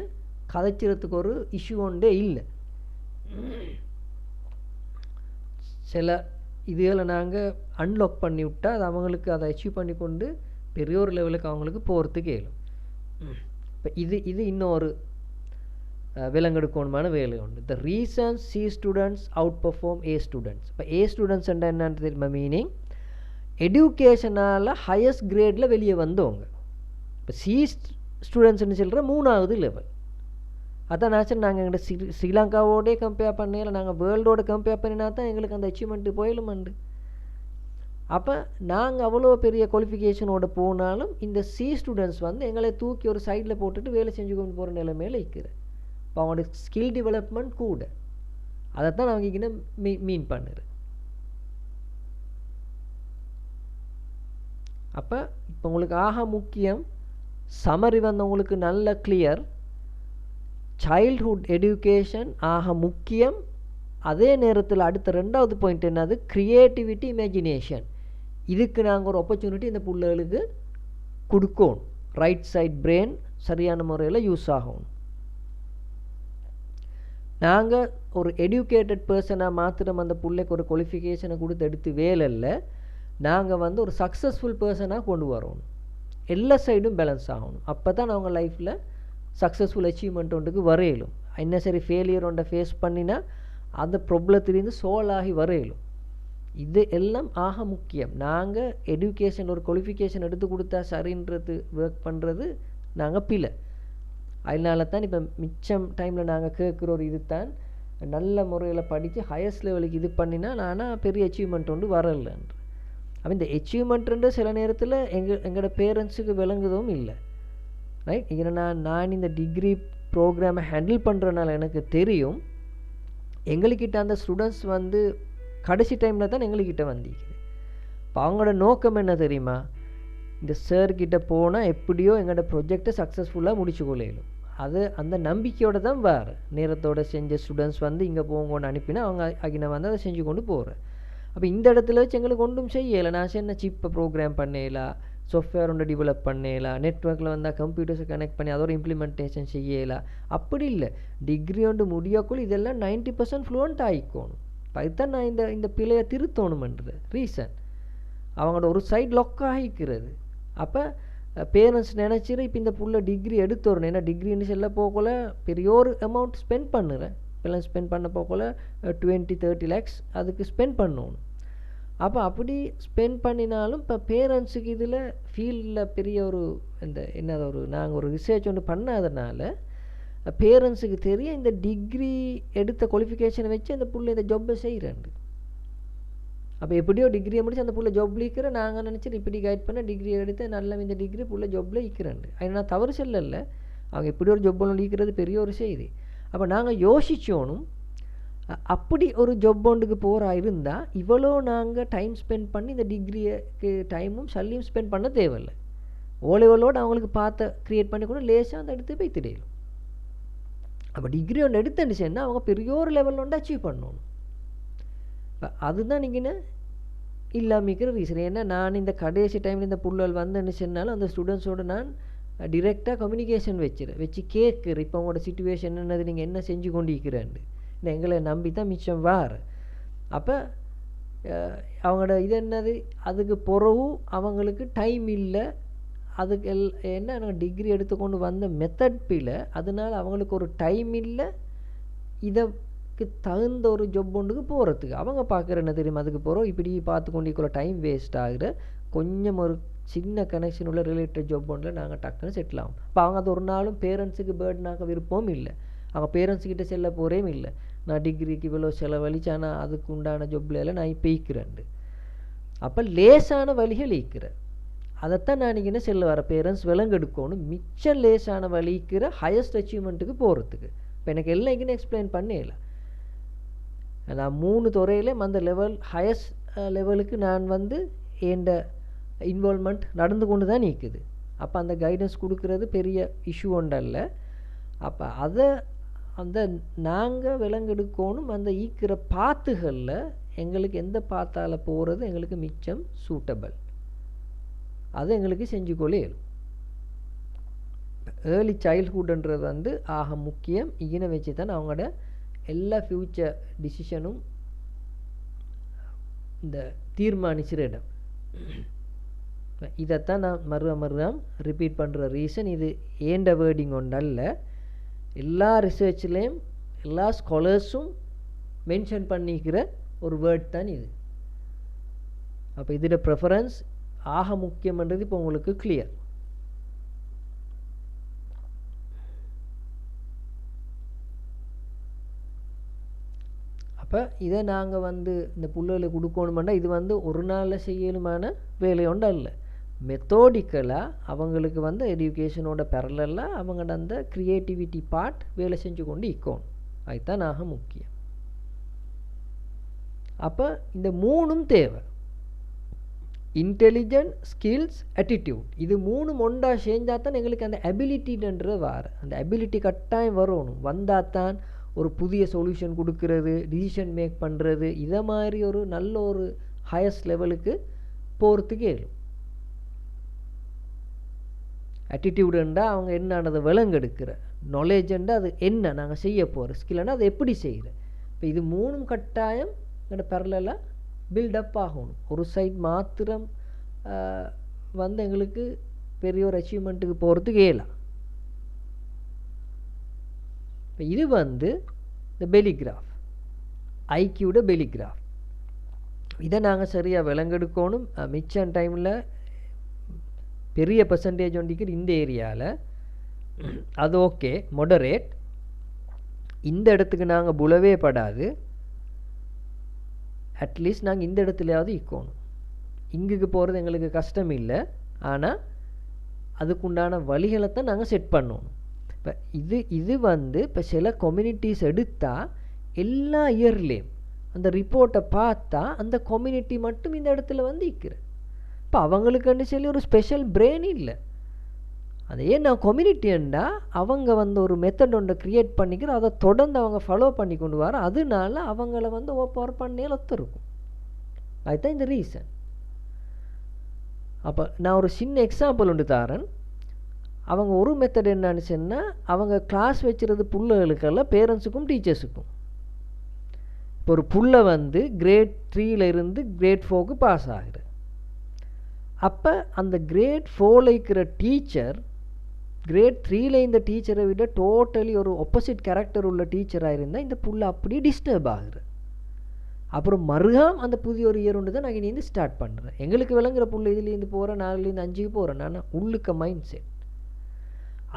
கதைச்சிறதுக்கு ஒரு இஷ்யூ ஒன்றே இல்லை. சில இதுகளை நாங்கள் அன்லாக் பண்ணி விட்டால் அது அவங்களுக்கு அதை அச்சீவ் பண்ணி கொண்டு பெரிய ஒரு லெவலுக்கு அவங்களுக்கு போகிறதுக்கு இயலும். இப்போ இது இன்னொரு விலங்கெடுக்கணுமான வேலை உண்டு. The reasons C students out perform A students. இப்போ ஏ ஸ்டூடெண்ட்ஸ் என்னன்னு தெரியுமா மீனிங், எடியூகேஷனால் ஹையஸ்ட் கிரேடில் வெளியே வந்தவங்க. இப்போ சி ஸ்டூடெண்ட்ஸ்ன்னு சொல்கிற 3வது லெவல். அதான் நான் நாங்கள் எங்கள்கிட்ட ஸ்ரீலங்காவோடே கம்பேர் பண்ணல, நாங்கள் வேர்ல்டோட கம்பேர் பண்ணினா தான் எங்களுக்கு அந்த அச்சீவ்மெண்ட்டு போயிலுமண்டு. அப்போ நாங்கள் அவ்வளோ பெரிய குவாலிஃபிகேஷனோட போனாலும் இந்த சி ஸ்டூடெண்ட்ஸ் வந்து எங்களை தூக்கி ஒரு சைடில் போட்டுட்டு வேலை செஞ்சு கொண்டு போகிற நிலைமையில் இருக்கிறேன். இப்போ அவங்களோட ஸ்கில் டெவலப்மெண்ட் கூட, அதைத்தான் அவங்க இங்கே மீன் பண்ணுறேன். அப்போ இப்போ உங்களுக்கு ஆக முக்கியம் சம்மரி வந்து உங்களுக்கு நல்ல கிளியர். சைல்ட்ஹுட் எஜுகேஷன் ஆக முக்கியம். அதே நேரத்தில் அடுத்த 2வது பாயிண்ட் என்னது, க்ரியேட்டிவிட்டி, இமேஜினேஷன். இதுக்கு நாங்கள் ஒரு ஆப்பர்ச்சுனிட்டி இந்த பிள்ளைகளுக்கு கொடுக்கணும். ரைட் சைட் பிரெயின் சரியான முறையில் யூஸ் ஆகணும். நாங்கள் ஒரு எஜுகேட்டட் பர்சனாக மாத்திரம் அந்த பிள்ளைக்கு ஒரு குவாலிஃபிகேஷனை கொடுத்து எடுத்து வேலை இல்லை, நாங்கள் வந்து ஒரு சக்ஸஸ்ஃபுல் பர்சனாக கொண்டு வரணும். எல்லா சைடும் பேலன்ஸ் ஆகணும். அப்போ தான் அவங்க லைஃப்பில் சக்ஸஸ்ஃபுல் அச்சீவ்மெண்ட் ஒன்றுக்கு வரையலும். என்ன சரி ஃபெயிலியர் ஒன்றை ஃபேஸ் பண்ணினா அந்த ப்ராப்ளத்திலேருந்து சோல்வ் ஆகி வரையலும். இது எல்லாம் ஆக முக்கியம். நாங்கள் எஜுகேஷன் ஒரு குவாலிஃபிகேஷன் எடுத்து கொடுத்தா சரின்றது ஒர்க் பண்ணுறது நாங்கள் பிள்ளை. அதனால தான் இப்போ மிச்சம் டைமில் நாங்கள் கேட்குற ஒரு இது தான், நல்ல முறையில் படித்து ஹையஸ்ட் லெவலுக்கு இது பண்ணினா நானாக பெரிய அச்சீவ்மெண்ட் ஒன்று வரலன்ற. அப்போ இந்த அச்சீவ்மெண்ட்டுன்ற சில நேரத்தில் எங்களோட பேரண்ட்ஸுக்கு விளங்குதும் இல்லை. ரைட், இங்கே நான் இந்த டிகிரி ப்ரோக்ராமை ஹேண்டில் பண்ணுறதுனால எனக்கு தெரியும், எங்கள்கிட்ட அந்த ஸ்டூடெண்ட்ஸ் வந்து கடைசி டைமில் தான் எங்கள்கிட்ட வந்திருக்குது. இப்போ அவங்களோட நோக்கம் என்ன தெரியுமா, இந்த சார்கிட்ட போனால் எப்படியோ எங்களோட ப்ரொஜெக்டை சக்ஸஸ்ஃபுல்லாக முடிச்சு கொள்ளையிலும். அது அந்த நம்பிக்கையோடு தான் வேறு நேரத்தோடு செஞ்ச ஸ்டூடெண்ட்ஸ் வந்து இங்கே போங்கன்னு அனுப்பினா அவங்க அகின வந்து அதை செஞ்சு கொண்டு போகிறேன். அப்போ இந்த இடத்துல வச்சு எங்களுக்கு ஒன்றும் செய்யலை. நான் என்ன சிப்பை ப்ரோக்ராம் பண்ணலாம், சாஃப்ட்வேர் ஒன்று டெவலப் பண்ணலாம், நெட்ஒர்க்கில் வந்தால் கம்ப்யூட்டர்ஸை கனெக்ட் பண்ணி அதோட இம்ப்ளிமெண்டேஷன் செய்யலாம். அப்படி இல்லை, டிகிரி ஒன்று முடியக்குள்ள இதெல்லாம் 90% ஃப்ளூவெண்ட் ஆகிக்கணும். அதுதான் நான் இந்த பிழையை திருத்தணுமன்றது ரீசன். அவங்களோட ஒரு சைட் லொக் ஆகிக்கிறது. அப்போ பேரண்ட்ஸ் நினச்சிரு இப்போ இந்த புள்ள டிகிரி எடுத்துறணும், ஏன்னா டிகிரின்னு செல்ல போகல பெரிய ஒரு அமௌண்ட் ஸ்பெண்ட் பண்ணுறேன், இப்போல்லாம் ஸ்பெண்ட் பண்ண போகல 20-30 lakhs அதுக்கு ஸ்பெண்ட் பண்ணணும். அப்போ அப்படி ஸ்பெண்ட் பண்ணினாலும் இப்போ பேரண்ட்ஸுக்கு இதில் ஃபீல்டில் பெரிய ஒரு என்னது நாங்கள் ஒரு ரிசர்ச் ஒன்று பண்ணாதனால பேரண்ட்ஸுக்கு தெரியும் இந்த டிகிரி எடுத்த குவாலிஃபிகேஷனை வச்சு அந்த புள்ள இந்த ஜாப்பை செய்கிறேன். அப்போ எப்படியோ டிகிரியை முடிச்சு அந்த புள்ள ஜாப்ல இருக்கிற நாங்கள் நினச்சிட்டு இப்படி கைட் பண்ண டிகிரி எடுத்து நல்ல இந்த டிகிரி புள்ள ஜாப்ல இருக்கிறேன். அது நான் தவறு சொல்லலை, அவங்க எப்படி ஒரு ஜாப் ஒன்று இருக்கிறது பெரிய ஒரு செய்தி. அப்போ நாங்கள் யோசிச்சோனும் அப்படி ஒரு ஜாப் ஒன்றுக்கு போகிறா இருந்தால் இவ்வளோ நாங்கள் டைம் ஸ்பெண்ட் பண்ணி இந்த டிகிரிக்கு டைமும் சல்லியும் ஸ்பெண்ட் பண்ண தேவையில்லை. ஓலெவலோடு அவங்களுக்கு பார்த்த க்ரியேட் பண்ணி கூட லேசாக அந்த எடுத்து போய் திடலும். அப்போ டிகிரி ஒன்று எடுத்துச்சுன்னா அவங்க பெரிய ஒரு லெவலில் ஒன்று அச்சீவ் பண்ணணும். இப்போ அதுதான் நீங்கள் இல்லாமிக்கிற ரீசன். ஏன்னா நான் இந்த கடைசி டைமில் இந்த புள்ளல் வந்துன்னு சொன்னாலும் அந்த ஸ்டூடெண்ட்ஸோடு நான் டிரெக்டாக கம்யூனிகேஷன் வச்சு கேட்குறேன், இப்போ அவங்களோட சிச்சுவேஷன் என்னது, நீங்கள் என்ன செஞ்சு கொண்டு இருக்கிறேன்னு எங்களை நம்பி தான் மிச்சம் வார். அப்போ அவங்களோட இது என்னது, அதுக்கு பிறகு அவங்களுக்கு டைம் இல்லை, அதுக்கு என்ன நாங்கள் டிகிரி எடுத்துக்கொண்டு வந்த மெத்தட் பிள்ளை, அதனால் அவங்களுக்கு ஒரு டைம் இல்லை இதுக்கு தகுந்த ஒரு ஜாப் ஒன்றுக்கு போகிறதுக்கு. அவங்க பார்க்குற என்ன தெரியுமா, அதுக்கு போகிறோம் இப்படி பார்த்து கொண்டு டைம் வேஸ்ட் ஆகுற, கொஞ்சம் ஒரு சின்ன கனெக்ஷன் உள்ள ரிலேட்டட் ஜாப் ஒன்றில் நாங்கள் டக்குன்னு செட்டில் ஆகும். இப்போ அவங்க அது ஒரு நாளும் பேரண்ட்ஸுக்கு பேர்ட்னாக்க விருப்பமும் இல்லை, அவங்க பேரண்ட்ஸுக்கிட்ட செல்ல போகிறேயும் இல்லை. நான் டிகிரிக்கு இவ்வளோ செலவழிச்சு ஆனால் அதுக்கு உண்டான ஜாப்ல நான் இப்போ ஈக்கிறேன். அப்போ லேசான வழிகள் ஈக்கிறேன். அதைத்தான் நான் என்ன செல்ல வர பேரண்ட்ஸ் விலங்கெடுக்கணும், மிச்சம் லேசான வலிக்கிற ஹையஸ்ட் அச்சீவ்மெண்ட்டுக்கு போகிறதுக்கு. இப்போ எனக்கு எல்லாம் இங்கே எக்ஸ்பிளைன் பண்ணல, நான் 3 துறையிலையும் அந்த லெவல் ஹையஸ்ட் லெவலுக்கு நான் எந்த இன்வால்மெண்ட் நடந்து கொண்டு தான் நிற்குது. அப்போ அந்த கைடன்ஸ் கொடுக்கறது பெரிய இஷ்யூ ஒன்றல்ல. அப்போ அதை நாங்கள் விலங்கெடுக்கணும். அந்த ஈக்கிற பாத்துகளில் எங்களுக்கு எந்த பாத்தால் போகிறது எங்களுக்கு மிச்சம் சூட்டபிள், அதை எங்களுக்கு செஞ்சுக்கொள்ளே இயலும். ஏர்லி சைல்ட்ஹுட்ன்றது ஆக முக்கியம். இதை வச்சு தான் அவங்களோட எல்லா ஃப்யூச்சர் டிசிஷனும் இந்த தீர்மானிச்சிற இடம். இதைத்தான் நான் மறுபடியும் ரிப்பீட் பண்ணுற ரீசன், இது ஏண்ட வேர்டிங் ஒன்றல்ல, எல்லா ரிசர்ச்லேயும் எல்லா ஸ்காலர்ஸும் மென்ஷன் பண்ணிக்கிற ஒரு வேர்ட் தான் இது. அப்போ இதோட ப்ரெஃபரன்ஸ் ஆக முக்கியம்ன்றது இப்போ உங்களுக்கு கிளியர். அப்போ இதை நாங்கள் இந்த புள்ளைகளுக்கு கொடுக்கணுமெண்டா இது ஒரு நாளில் செய்யணுமான வேலையோண்டு அல்ல, மெத்தோடிக்கலாக அவங்களுக்கு எஜுகேஷனோட பேரலலாக அவங்களோட அந்த க்ரியேட்டிவிட்டி பார்ட் வேலை செஞ்சு கொண்டு இருக்கணும். அதுதான் ஆக முக்கியம். அப்போ இந்த 3ம் தேவை, இன்டெலிஜென்ட், ஸ்கில்ஸ், ஆட்டிடியூட். இது 3ம் ஒன்றா சேர்ந்தால் தான் எங்களுக்கு அந்த அபிலிட்டின்றது வார, அந்த அபிலிட்டி கட்டாயம் வரணும். வந்தால் தான் ஒரு புதிய சொல்யூஷன் கொடுக்கறது, டிசிஷன் மேக் பண்ணுறது, இதை மாதிரி ஒரு நல்ல ஒரு ஹையஸ்ட் லெவலுக்கு போகிறதுக்கு ஏழும். ஆட்டிடியூடுண்டா அவங்க என்னன்னதை விலங்கெடுக்கிற, நாலேஜுண்டா அது என்ன நாங்கள் செய்ய போகிற, ஸ்கில்னா அது எப்படி செய்கிற. இப்போ இது 3ம் கட்டாயம் எங்களோட பேரலலாக பில்டப் ஆகணும். ஒரு சைட் மாத்திரம் எங்களுக்கு பெரிய ஒரு அச்சீவ்மெண்ட்டுக்கு போகிறதுக்கு ஏலாம். இப்போ இது இந்த பெலிகிராஃப், ஐக்கியூட பெலிகிராஃப். இதை நாங்கள் சரியாக விலங்கெடுக்கணும். மிச்சம் டைமில் பெரிய பர்சன்டேஜ் ஒன்றிக்கிற இந்த ஏரியாவில் அது ஓகே, மொடரேட். இந்த இடத்துக்கு நாங்கள் புலவே படாது, அட்லீஸ்ட் நாங்கள் இந்த இடத்துலையாவது இருக்கணும். இங்குக்கு போகிறது எங்களுக்கு கஷ்டம் இல்லை, ஆனால் அதுக்குண்டான வழிகளை தான் நாங்கள் செட் பண்ணணும். இப்போ இது இப்போ சில கம்யூனிட்டிஸ் எடுத்தால் எல்லா இயர்லேயும் அந்த ரிப்போர்ட்டை பார்த்தா அந்த கம்யூனிட்டி மட்டும் இந்த இடத்துல இருக்கிற. இப்போ அவங்களுக்குன்னு சொல்லி ஒரு ஸ்பெஷல் பிரெயின் இல்லை. அது ஏன் நான் கம்யூனிட்டின்னா அவங்க ஒரு மெத்தட் ஒன்றை க்ரியேட் பண்ணிக்கிற, அதை தொடர்ந்து அவங்க ஃபாலோ பண்ணி கொண்டு வர, அதனால அவங்கள ஓப்பர் பண்ணே ஒத்துருக்கும். அதுதான் இந்த ரீசன். அப்போ நான் ஒரு சின்ன எக்ஸாம்பிள் ஒன்று தாரேன். அவங்க ஒரு மெத்தட் என்னன்னு சொன்னால், அவங்க கிளாஸ் வச்சுறது பிள்ளைகளுக்கெல்லாம் பேரண்ட்ஸுக்கும் டீச்சர்ஸுக்கும். இப்போ ஒரு புள்ள வந்து கிரேட் 3 இருந்து கிரேட் 4க்கு பாஸ் ஆகுது. அப்போ அந்த கிரேட் 4 இருக்கிற டீச்சர் கிரேட் 3 இந்த டீச்சரை விட டோட்டலி ஒரு ஆப்போசிட் கேரக்டர் உள்ள டீச்சராக இருந்தால் இந்த புள்ள அப்படியே டிஸ்டர்ப் ஆகுது. அப்புறம் மறுகாம் அந்த புதிய ஒரு இயர் ஒன்று தான் நான் இனி ஸ்டார்ட் பண்ணுறேன். எங்களுக்கு விளங்குற புள்ள இதுலேருந்து போகிறேன், 4லேருந்து 5க்கு போகிறேன். நான் உள்ளுக்க மைண்ட் செட்.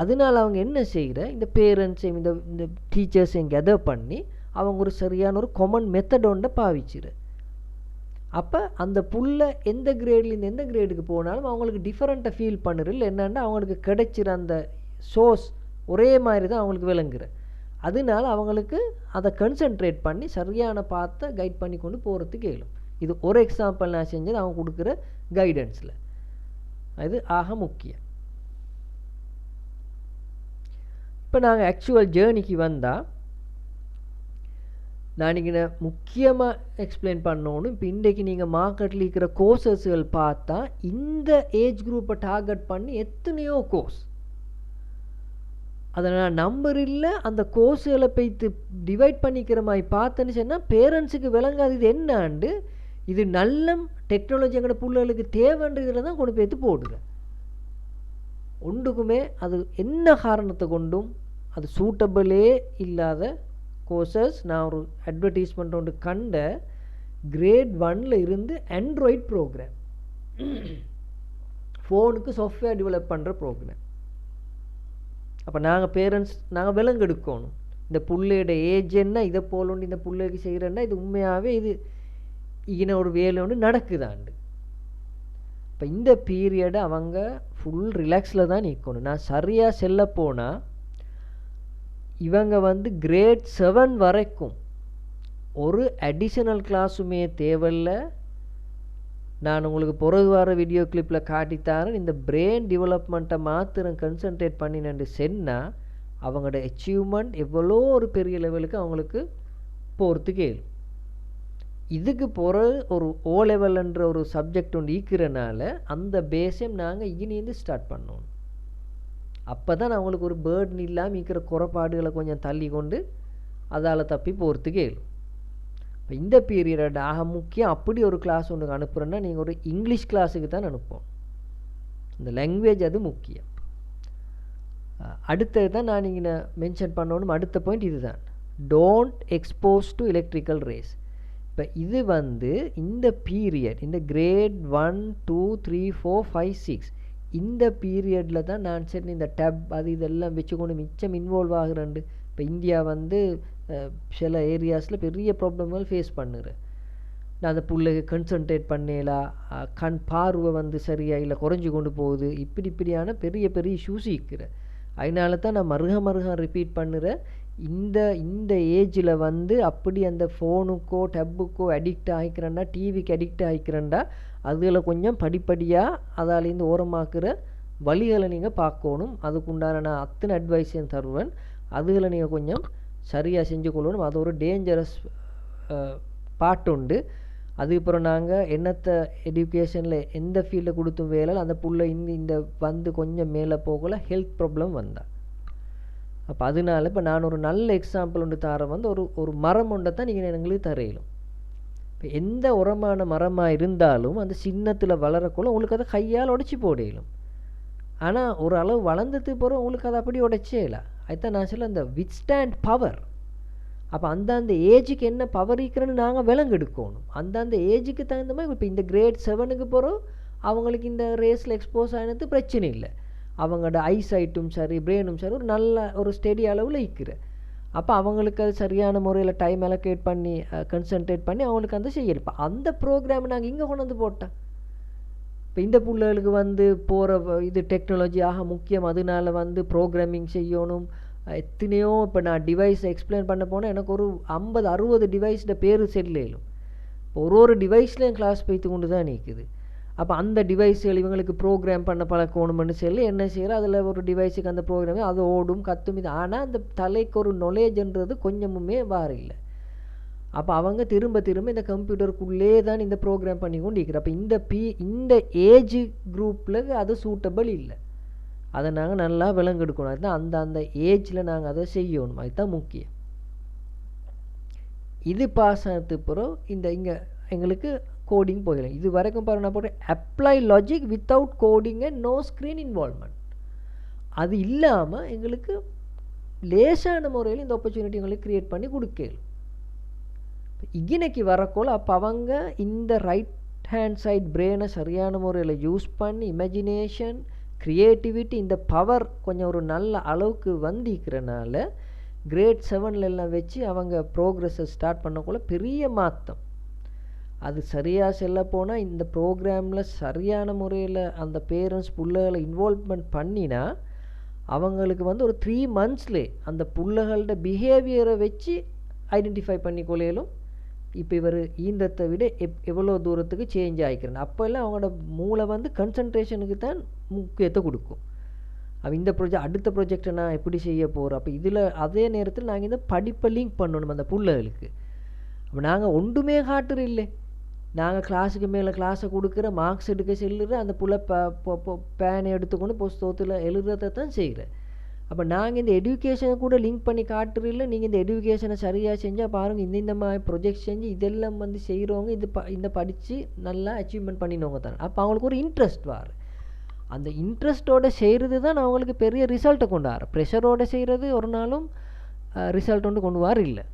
அதனால் அவங்க என்ன செய்கிற, இந்த பேரண்ட்ஸையும் இந்த டீச்சர்ஸையும் கெதர் பண்ணி அவங்க ஒரு சரியான ஒரு காமன் மெத்தட் ஒன்றை பாவிச்சிரு. அப்போ அந்த புள்ள எந்த கிரேட்லேருந்து எந்த கிரேடுக்கு போனாலும் அவங்களுக்கு டிஃப்ரெண்ட்டாக ஃபீல் பண்ணுறதில்ல. என்னென்னா அவங்களுக்கு கிடைச்சிற அந்த சோர்ஸ் ஒரே மாதிரி தான் அவங்களுக்கு விளங்குற. அதனால அவங்களுக்கு அதை கன்சன்ட்ரேட் பண்ணி சரியான பாத்தை கைட் பண்ணி கொண்டு போகிறதுக்கு இயலும். இது ஒரு எக்ஸாம்பிள் நான் செஞ்சது அவங்க கொடுக்குற கைடன்ஸில். அது ஆக முக்கியம். இப்போ நாங்கள் ஆக்சுவல் ஜேர்னிக்கு வந்தால் நான் இங்கே முக்கியமாக எக்ஸ்பிளைன் பண்ணணும். இப்போ இன்றைக்கு நீங்கள் மார்க்கெட்டில் இருக்கிற கோர்சஸ்கள் பார்த்தா இந்த ஏஜ் குரூப்பை டார்கெட் பண்ணி எத்தனையோ கோர்ஸ், அதை நான் நம்பர் இல்லை அந்த கோர்ஸுகளை போய்த்து டிவைட் பண்ணிக்கிற மாதிரி பார்த்தேன்னு சொன்னால் பேரண்ட்ஸுக்கு விளங்காது இது என்னாண்டு. இது நல்ல டெக்னாலஜி எங்களோட பிள்ளைகளுக்கு தேவைன்ற இதில் தான் கொண்டு போய்த்து போடுறேன். ஒன்றுக்குமே அது என்ன காரணத்தை கொண்டும் அது சூட்டபிளே இல்லாத கோர்சஸ். நான் ஒரு அட்வர்டைஸ்மெண்ட் ஒன்று கண்ட கிரேட் 1 இருந்து ஆண்ட்ராய்ட் ப்ரோக்ராம், ஃபோனுக்கு சாஃப்ட்வேர் டெவலப் பண்ணுற ப்ரோக்ராம். அப்போ நாங்கள் பேரண்ட்ஸ் நாங்கள் விலங்கெடுக்கணும். இந்த பிள்ளையோட ஏஜ் என்ன, இதை போல ஒன்று இந்த பிள்ளைக்கு செய்கிறேன்னா இது உண்மையாகவே இது இங்கே ஒரு வேலை ஒன்று நடக்குதாண்டு. இப்போ இந்த பீரியடை அவங்க ஃபுல் ரிலாக்ஸில் தான் நிற்கணும். நான் சரியாக செல்ல போனால் இவங்க வந்து கிரேட் 7 வரைக்கும் ஒரு அடிஷனல் கிளாஸுமே தேவையில்லை. நான் உங்களுக்கு பிறகு வர வீடியோ கிளிப்பில் காட்டித்தாரேன். இந்த பிரெயின் டெவலப்மெண்ட்டை மாத்திரம் கன்சன்ட்ரேட் பண்ணினு சொன்னால் அவங்களோட அச்சீவ்மெண்ட் எவ்வளோ ஒரு பெரிய லெவலுக்கு அவங்களுக்கு போகிறதுக்கு இயலும். இதுக்கு பிறகு ஒரு ஓ லெவல்ன்ற ஒரு சப்ஜெக்ட் ஒன்று ஈக்கிறனால அந்த பேஸையும் நாங்கள் இங்கிருந்து ஸ்டார்ட் பண்ணணும். அப்போ தான் அவங்களுக்கு ஒரு பேர்டன் இல்லாமல் இருக்கிற குறைபாடுகளை கொஞ்சம் தள்ளி கொண்டு அதால் தப்பி போகிறதுக்கு இயலும். இப்போ இந்த பீரியட் ஆக முக்கியம். அப்படி ஒரு கிளாஸ் ஒன்று அனுப்புகிறேன்னா நீங்கள் ஒரு இங்கிலீஷ் கிளாஸுக்கு தான் அனுப்போம். இந்த லாங்குவேஜ் அது முக்கியம். அடுத்தது தான் நான் இங்கே மென்ஷன் பண்ணணும். அடுத்த பாயிண்ட் இது தான், don't expose to electrical race. இப்போ இது வந்து இந்த பீரியட் இந்த கிரேட் 1, 2, 3, 4, 5, 6 இந்த பீரியடில் தான் நான் சரி இந்த டப் அது இதெல்லாம் வச்சுக்கொண்டு மிச்சம் இன்வால்வ் ஆகுறேன். இப்போ இந்தியா வந்து சில ஏரியாஸில் பெரிய ப்ராப்ளம்கள் ஃபேஸ் பண்ணுறேன். நான் அந்த பிள்ளைக்கு கன்சன்ட்ரேட் பண்ணலாம், கண் பார்வை வந்து சரியாக இல்லை குறைஞ்சி கொண்டு போகுது, இப்படியான பெரிய பெரிய இஷ்யூஸ் இருக்கிறேன். அதனால தான் நான் மருக ரிப்பீட் பண்ணுறேன். இந்த ஏஜில் வந்து அப்படி அந்த ஃபோனுக்கோ டப்புக்கோ அடிக்ட் ஆகிக்கிறேன்டா, டிவிக்கு அடிக்ட் ஆகிக்கிறேன்டா, அதில் கொஞ்சம் படிப்படியாக அதாலேருந்து ஓரமாக்குற வழிகளை நீங்கள் பார்க்கணும். அதுக்குண்டான நான் அத்தனை அட்வைஸையும் தருவேன். அதுகளை நீங்கள் கொஞ்சம் சரியாக செஞ்சு கொள்ளணும். அது ஒரு டேஞ்சரஸ் பார்ட் உண்டு. அதுக்கப்புறம் நாங்கள் என்னத்தை எஜுகேஷனில் எந்த ஃபீல்டில் கொடுத்தும் வேலை அந்த புள்ள இந்த வந்து கொஞ்சம் மேலே போகல ஹெல்த் ப்ராப்ளம் வந்தால். அப்போ அதனால இப்போ நான் ஒரு நல்ல எக்ஸாம்பிள் ஒன்று தர வந்து ஒரு மரம் ஒன்றை தான் நீங்கள் எங்களுக்கு தரையிலும். இப்போ எந்த உரமான மரமாக இருந்தாலும் அந்த சின்னத்தில் வளரக்குள்ள உங்களுக்கு அதை கையால் உடைச்சி போடையிலும். ஆனால் ஒரு அளவு வளர்ந்ததுக்கு போகிற உங்களுக்கு அதை அப்படி உடைச்சேல. அதுதான் நான் சொல்ல அந்த வித்ஸ்டாண்ட் பவர். அப்போ அந்தந்த ஏஜுக்கு என்ன பவர் இருக்கிறன்னு நாங்கள் விலங்கெடுக்கணும். அந்தந்த ஏஜுக்கு தகுந்த மாதிரி இப்போ இந்த கிரேட் 7க்கு போகிறோம் அவங்களுக்கு இந்த ரேஸில் எக்ஸ்போஸ் ஆனது பிரச்சனை இல்லை. அவங்களோட ஐசைட்டும் சரி பிரெயினும் சரி ஒரு நல்ல ஒரு ஸ்டெடி அளவில் இருக்கிற. அப்போ அவங்களுக்கு அது சரியான முறையில் டைம் அலோகேட் பண்ணி கன்சன்ட்ரேட் பண்ணி அவங்களுக்கு அந்த செய்யணும். இப்போ அந்த ப்ரோக்ராம் நாங்கள் இங்கே கொண்டு வந்து போட்டோம். இப்போ இந்த பிள்ளைகளுக்கு வந்து போகிற இது டெக்னாலஜி ஆக முக்கியம். அதனால வந்து ப்ரோக்ராமிங் செய்யணும். எத்தனையோ இப்போ நான் டிவைஸை எக்ஸ்பிளைன் பண்ண போனால் எனக்கு ஒரு 50-60 டிவைஸோட பேர் செல்லும். இப்போ ஒரு டிவைஸ்லேயும் கிளாஸ் போய்த்து கொண்டு தான் நிற்குது. அப்போ அந்த டிவைஸுகள் இவங்களுக்கு ப்ரோக்ராம் பண்ண பழக்கணும்னு சொல்லி என்ன செய்கிறோம், அதில் ஒரு டிவைஸுக்கு அந்த ப்ரோக்ராம் அது ஓடும் கத்தும் இது. ஆனால் அந்த தலைக்கு ஒரு நாலேஜ்ன்றது கொஞ்சமுமே வார இல்லை. அப்போ அவங்க திரும்ப திரும்ப இந்த கம்ப்யூட்டருக்குள்ளே தான் இந்த ப்ரோக்ராம் பண்ணி கொண்டு இருக்கிற. அப்போ இந்த ஏஜ் குரூப்பில் அது சூட்டபிள் இல்லை. அதை நாங்கள் நல்லா விளங்கெடுக்கணும். அதுதான் அந்த ஏஜில் நாங்கள் அதை செய்யணும். அதுதான் முக்கியம். இது பாஸ் ஆனது பிறகு இங்கே எங்களுக்கு கோடிங் போயிடலாம். இது வரைக்கும் பாருங்க நான் போட்டேன் apply logic without coding and no screen involvement. அது இல்லாமல் எங்களுக்கு லேசான முறையில் இந்த ஆப்பர்ச்சுனிட்டி எங்களுக்கு க்ரியேட் பண்ணி கொடுக்கலும். இன்றைக்கி வரக்கோல அப்போ அவங்க இந்த ரைட் ஹேண்ட் சைட் பிரெயினை சரியான முறையில் யூஸ் பண்ணி இமேஜினேஷன் க்ரியேட்டிவிட்டி இந்த பவர் கொஞ்சம் ஒரு நல்ல அளவுக்கு வந்திக்கிறனால கிரேட் 7 எல்லாம் வச்சு அவங்க ப்ரோக்ரஸை ஸ்டார்ட் பண்ணக்குள்ள பெரிய மாற்றம். அது சரியாக செல்ல போனால் இந்த ப்ரோக்ராமில் சரியான முறையில் அந்த பேரண்ட்ஸ் பிள்ளைகளை இன்வால்வ்மெண்ட் பண்ணினா அவங்களுக்கு ஒரு 3 monthsலே அந்த பிள்ளைகளோட பிஹேவியரை வச்சு ஐடென்டிஃபை பண்ணிக்கொள்ளையிலும் இப்போ இவர் ஈன்றத்தை விட எவ்வளோ தூரத்துக்கு சேஞ்ச் ஆகிக்கிறேன். அப்போல்லாம் அவங்களோட மூளை கன்சன்ட்ரேஷனுக்கு தான் முக்கியத்தை கொடுக்கும். அப்போ இந்த அடுத்த ப்ராஜெக்டை நான் எப்படி செய்ய போகிறோம். அப்போ இதில் அதே நேரத்தில் நாங்கள் இந்த படிப்பை லிங்க் பண்ணணும் அந்த பிள்ளைகளுக்கு. அப்போ நாங்கள் ஒன்றுமே காட்டுற இல்லை. நாங்கள் கிளாஸுக்கு மேலே கிளாஸை கொடுக்குற மார்க்ஸ் எடுக்க செல்லுற அந்த புள்ள பேனை எடுத்துக்கொண்டு புஸ்தகத்தில் எழுதுறதை தான் செய்கிறேன். அப்போ நாங்கள் இந்த எடுக்கேஷனை கூட லிங்க் பண்ணி காட்டுறதில்ல. நீங்கள் இந்த எடுக்கேஷனை சரியாக செஞ்சால் பாருங்கள் இந்த மாதிரி ப்ரொஜெக்ட் செஞ்சு இதெல்லாம் செய்கிறவங்க இந்த படித்து நல்லா அச்சீவ்மெண்ட் பண்ணினவங்க தானே. அப்போ அவங்களுக்கு ஒரு இன்ட்ரெஸ்ட் வரும். அந்த இன்ட்ரெஸ்ட்டோடு செய்கிறது தான் அவங்களுக்கு பெரிய ரிசல்ட்டை கொண்டு வர. ப்ரெஷரோடு செய்கிறது ஒரு நாளும் ரிசல்ட் கொண்டு வர இல்லை.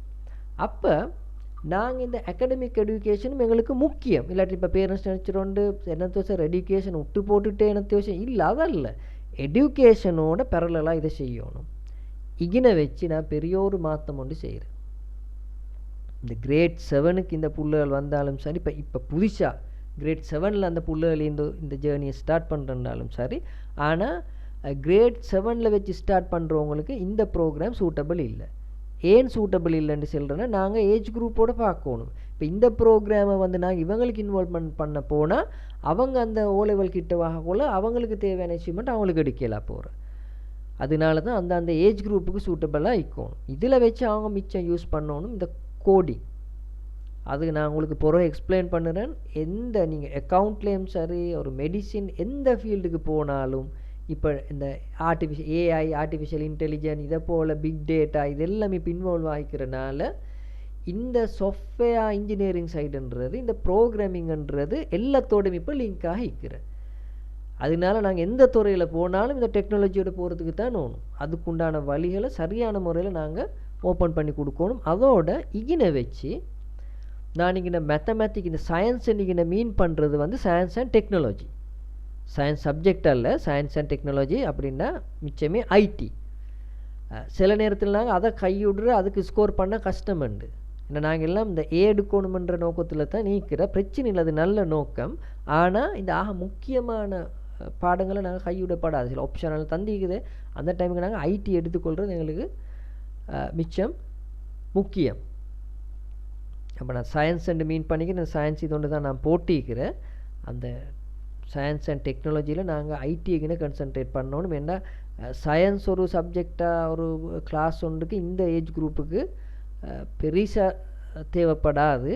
அப்போ நாங்கள் இந்த அகாடமிக் எடுக்கேஷனும் எங்களுக்கு முக்கியம். இல்லாட்டி இப்போ பேரண்ட்ஸ் நினச்சிட்டு என்னத்தோ சார் எடுக்கேஷன் விட்டு போட்டுட்டே என்னத்தோ இல்லை, அதான் இல்லை. எடுக்கேஷனோட பேரலாக இதை செய்யணும். இகினை வச்சு நான் பெரிய ஒரு மாற்றம் ஒன்று செய்கிறேன். இந்த கிரேட் 7க்கு இந்த புள்ளைகள் வந்தாலும் சரி, இப்போ புதுசாக கிரேட் 7 அந்த புள்ளைகள் இந்த ஜேர்னியை ஸ்டார்ட் பண்ணுறனாலும் சரி. ஆனால் கிரேட் 7 வச்சு ஸ்டார்ட் பண்ணுறவங்களுக்கு இந்த ப்ரோக்ராம் சூட்டபிள் இல்லை. ஏன் சூட்டபிள் இல்லைன்னு சொல்கிறேன்னா நாங்கள் ஏஜ் குரூப்போடு பார்க்கணும். இப்போ இந்த ப்ரோக்ராமை நாங்கள் இவங்களுக்கு இன்வால்வ்மெண்ட் பண்ண போனால் அவங்க அந்த ஓலெவல் கிட்ட வாங்கக்குள்ள அவங்களுக்கு தேவையான அச்சீவ்மெண்ட் அவங்களுக்கு எடுக்கலாம் போகிறேன். அதனால தான் அந்த ஏஜ் குரூப்புக்கு சூட்டபிளாக இருக்கணும். இதில் வச்சு அவங்க மிச்சம் யூஸ் பண்ணணும் இந்த கோடிங். அது நான் உங்களுக்கு பிறகு எக்ஸ்பிளைன் பண்ணுறேன். நீங்கள் அக்கௌண்ட்லேயும் சரி ஒரு மெடிசின் எந்த ஃபீல்டுக்கு போனாலும் இப்போ இந்த ஏஐ ஆர்டிஃபிஷியல் இன்டெலிஜென்ஸ் இதை போல் பிக் டேட்டா இதெல்லாம் இப்போ இன்வால்வ் ஆகிக்கிறனால இந்த சாஃப்ட்வேர் இன்ஜினியரிங் சைடுன்றது இந்த ப்ரோக்ராமிங்ன்றது எல்லாத்தோடையும் இப்போ லிங்க் ஆகிக்கிறேன். அதனால நாங்கள் எந்த துறையில் போனாலும் இந்த டெக்னாலஜியோட போகிறதுக்கு தான் வேணும். அதுக்குண்டான வழிகளை சரியான முறையில் நாங்கள் ஓப்பன் பண்ணி கொடுக்கணும். அதோட இகினை வச்சு நான் இங்கே மேத்தமேட்டிக் இந்த சயின்ஸ் இங்கே மீன் பண்ணுறது science and technology. Science subject அல்ல, சயின்ஸ் அண்ட் டெக்னாலஜி அப்படின்னா மிச்சமே ஐடி. சில நேரத்தில் நாங்கள் அதை கைவிடுற அதுக்கு ஸ்கோர் பண்ண கஷ்டமுண்டு. ஏன்னா நாங்கள் எல்லாம் இந்த எடுக்கணுமன்ற நோக்கத்தில் தான் நீக்கிற பிரச்சனை இல்லை, அது நல்ல நோக்கம். ஆனால் இந்த முக்கியமான பாடங்களை நாங்கள் கைவிடப்படாது. சில ஆப்ஷனல் தந்திக்குது. அந்த டைமுக்கு நாங்கள் ஐடி எடுத்துக்கொள்கிறது எங்களுக்கு மிச்சம் முக்கியம். அப்போ நான் சயின்ஸ் அண்டு மீன் பண்ணிக்கிறேன். சயின்ஸ் இதொன்று தான் நான் போட்டிக்கிறேன். அந்த சயின்ஸ் அண்ட் டெக்னாலஜியில் நாங்கள் ஐடிக்குன்னு கன்சன்ட்ரேட் பண்ணணும். ஏன்னா சயின்ஸ் ஒரு சப்ஜெக்டாக ஒரு கிளாஸ் ஒன்றுக்கு இந்த ஏஜ் குரூப்புக்கு பெருசாக தேவைப்படாது.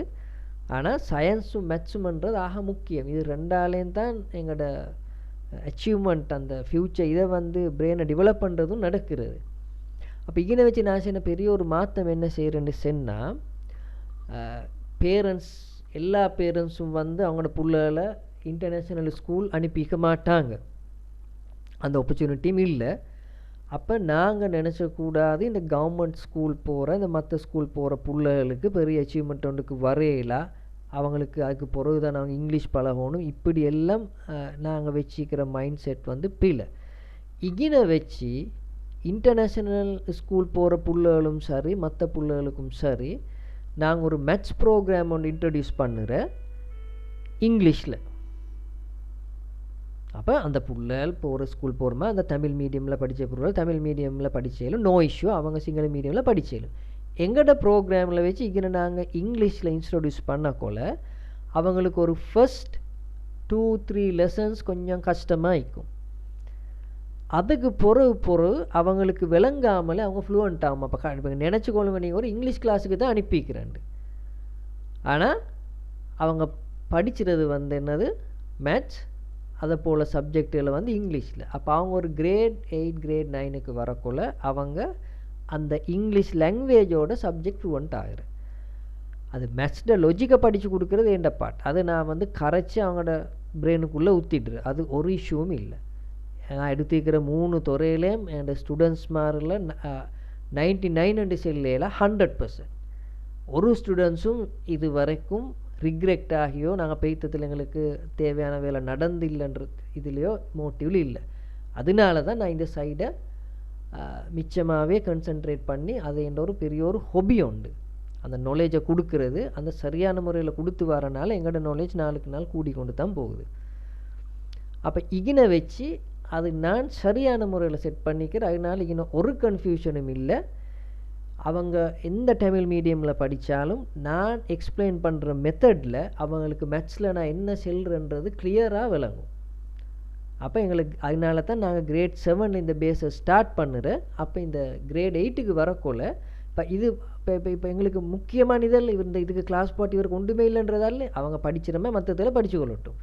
ஆனால் சயின்ஸும் மேத்ஸும்ன்றது முக்கியம். இது ரெண்டாலேயும் தான் எங்களோட அச்சீவ்மெண்ட் அந்த ஃப்யூச்சர் இதை பிரெயினை டெவலப் பண்ணுறதும் நடக்கிறது. அப்போ இங்கே வச்சு நான் சொன்ன பெரிய ஒரு மாற்றம் என்ன செய்கிறேன்னு சொன்னால் பேரண்ட்ஸ் எல்லா பேரண்ட்ஸும் அவங்களோட பிள்ளைகளை இன்டர்நேஷ்னல் ஸ்கூல் அனுப்பிக்க மாட்டாங்க. அந்த ஆப்பர்ச்சுனிட்டியும் இல்லை. அப்போ நாங்கள் நினச்சக்கூடாது இந்த கவர்மெண்ட் ஸ்கூல் போகிற இந்த மற்ற ஸ்கூல் போகிற பிள்ளைகளுக்கு பெரிய அச்சீவ்மெண்ட் ஒன்றுக்கு வரையலாம். அவங்களுக்கு அதுக்கு பிறகு தான் நாங்கள் இங்கிலீஷ் பழகணும். இப்படி எல்லாம் நாங்கள் வச்சுக்கிற மைண்ட் செட் பிள்ளை இகினை வச்சு இன்டர்நேஷ்னல் ஸ்கூல் போகிற பிள்ளைகளும் சரி மற்ற பிள்ளைகளுக்கும் சரி நாங்கள் ஒரு மேத்ஸ் ப்ரோக்ராம் ஒன்று இன்ட்ரடியூஸ் பண்ணுறேன் இங்கிலீஷில். அப்போ அந்த பிள்ளைகள் போகிற ஸ்கூல் போகிறோமா அந்த தமிழ் மீடியமில் படித்த பிள்ளைகள் தமிழ் மீடியமில் படித்தாலும் நோ இஷ்யூ, அவங்க சிங்கள மீடியமில் படித்தாலும் எங்கள்ட ப்ரோக்ராமில் வச்சு இங்கே நாங்கள் இங்கிலீஷில் இன்ட்ரடியூஸ் பண்ணக்கொள்ள அவங்களுக்கு ஒரு ஃபர்ஸ்ட் 2-3 லெசன்ஸ் கொஞ்சம் கஷ்டமாக இருக்கும். அதுக்கு பொறு அவங்களுக்கு விளங்காமலே அவங்க ஃப்ளூவெண்ட் ஆகும். அப்போ நினச்சிக்கொள்ளுங்க நீங்கள் ஒரு இங்கிலீஷ் கிளாஸுக்கு தான் அனுப்பிக்கிறேன். ஆனால் அவங்க படிக்கிறது வந்து என்னது மேத்ஸ், அதை போல் சப்ஜெக்டில் வந்து இங்கிலீஷில். அப்போ அவங்க ஒரு கிரேட் 8 கிரேட் 9க்கு வரக்குள்ள அவங்க அந்த இங்கிலீஷ் லாங்குவேஜோட சப்ஜெக்ட் ஃப்ளூவெண்ட் ஆகிரு. அது மேத்ஸ்ட லொஜிக்கை படித்து கொடுக்குறது என்ற பார்ட், அது நான் வந்து கரைச்சி அவங்களோட பிரெயினுக்குள்ளே ஊற்றிடுரு, அது ஒரு இஷ்யூவும் இல்லை. நான் எடுத்துக்கிற 3 துறையிலையும் என் ஸ்டூடெண்ட்ஸ் மாதிரில 99 செல்லையில் 100%. ஒரு ஸ்டூடெண்ட்ஸும் இது வரைக்கும் ரிக்ரெக்ட் ஆகியோ நாங்கள் பெய்த்தத்தில் எங்களுக்கு தேவையான வேலை நடந்து இல்லைன்ற இதுலேயோ மோட்டிவில் இல்லை. அதனால தான் நான் இந்த சைடை மிச்சமாகவே கன்சன்ட்ரேட் பண்ணி அது என்ற ஒரு பெரிய ஒரு ஹொபி உண்டு. அந்த நாலேஜை கொடுக்கறது அந்த சரியான முறையில் கொடுத்து வரனால எங்களோட நாலேஜ் நாளுக்கு நாள் கூடிக்கொண்டு தான் போகுது. அப்போ இகினை வச்சு அது நான் சரியான முறையில் செட் பண்ணிக்கிறேன். அதனால இகின ஒரு கன்ஃபியூஷனும் இல்லை. அவங்க எந்த தமிழ் மீடியமில் படித்தாலும் நான் எக்ஸ்பிளைன் பண்ணுற மெத்தடில் அவங்களுக்கு மேத்ஸில் நான் என்ன சொல்கிறேன்றது கிளியராக விளங்கும். அப்போ எங்களுக்கு அதனால தான் நாங்கள் கிரேட் 7 இந்த பேஸை ஸ்டார்ட் பண்ணுறேன். அப்போ இந்த கிரேட் 8க்கு வரக்குள்ள இப்போ இது இப்போ எங்களுக்கு முக்கியமான இதில் இந்த இதுக்கு கிளாஸ் பாட்டு இவருக்கு ஒன்றுமே இல்லைன்றதால அவங்க படிச்சிடமே மற்றதில் படித்து கொள்ளட்டும்.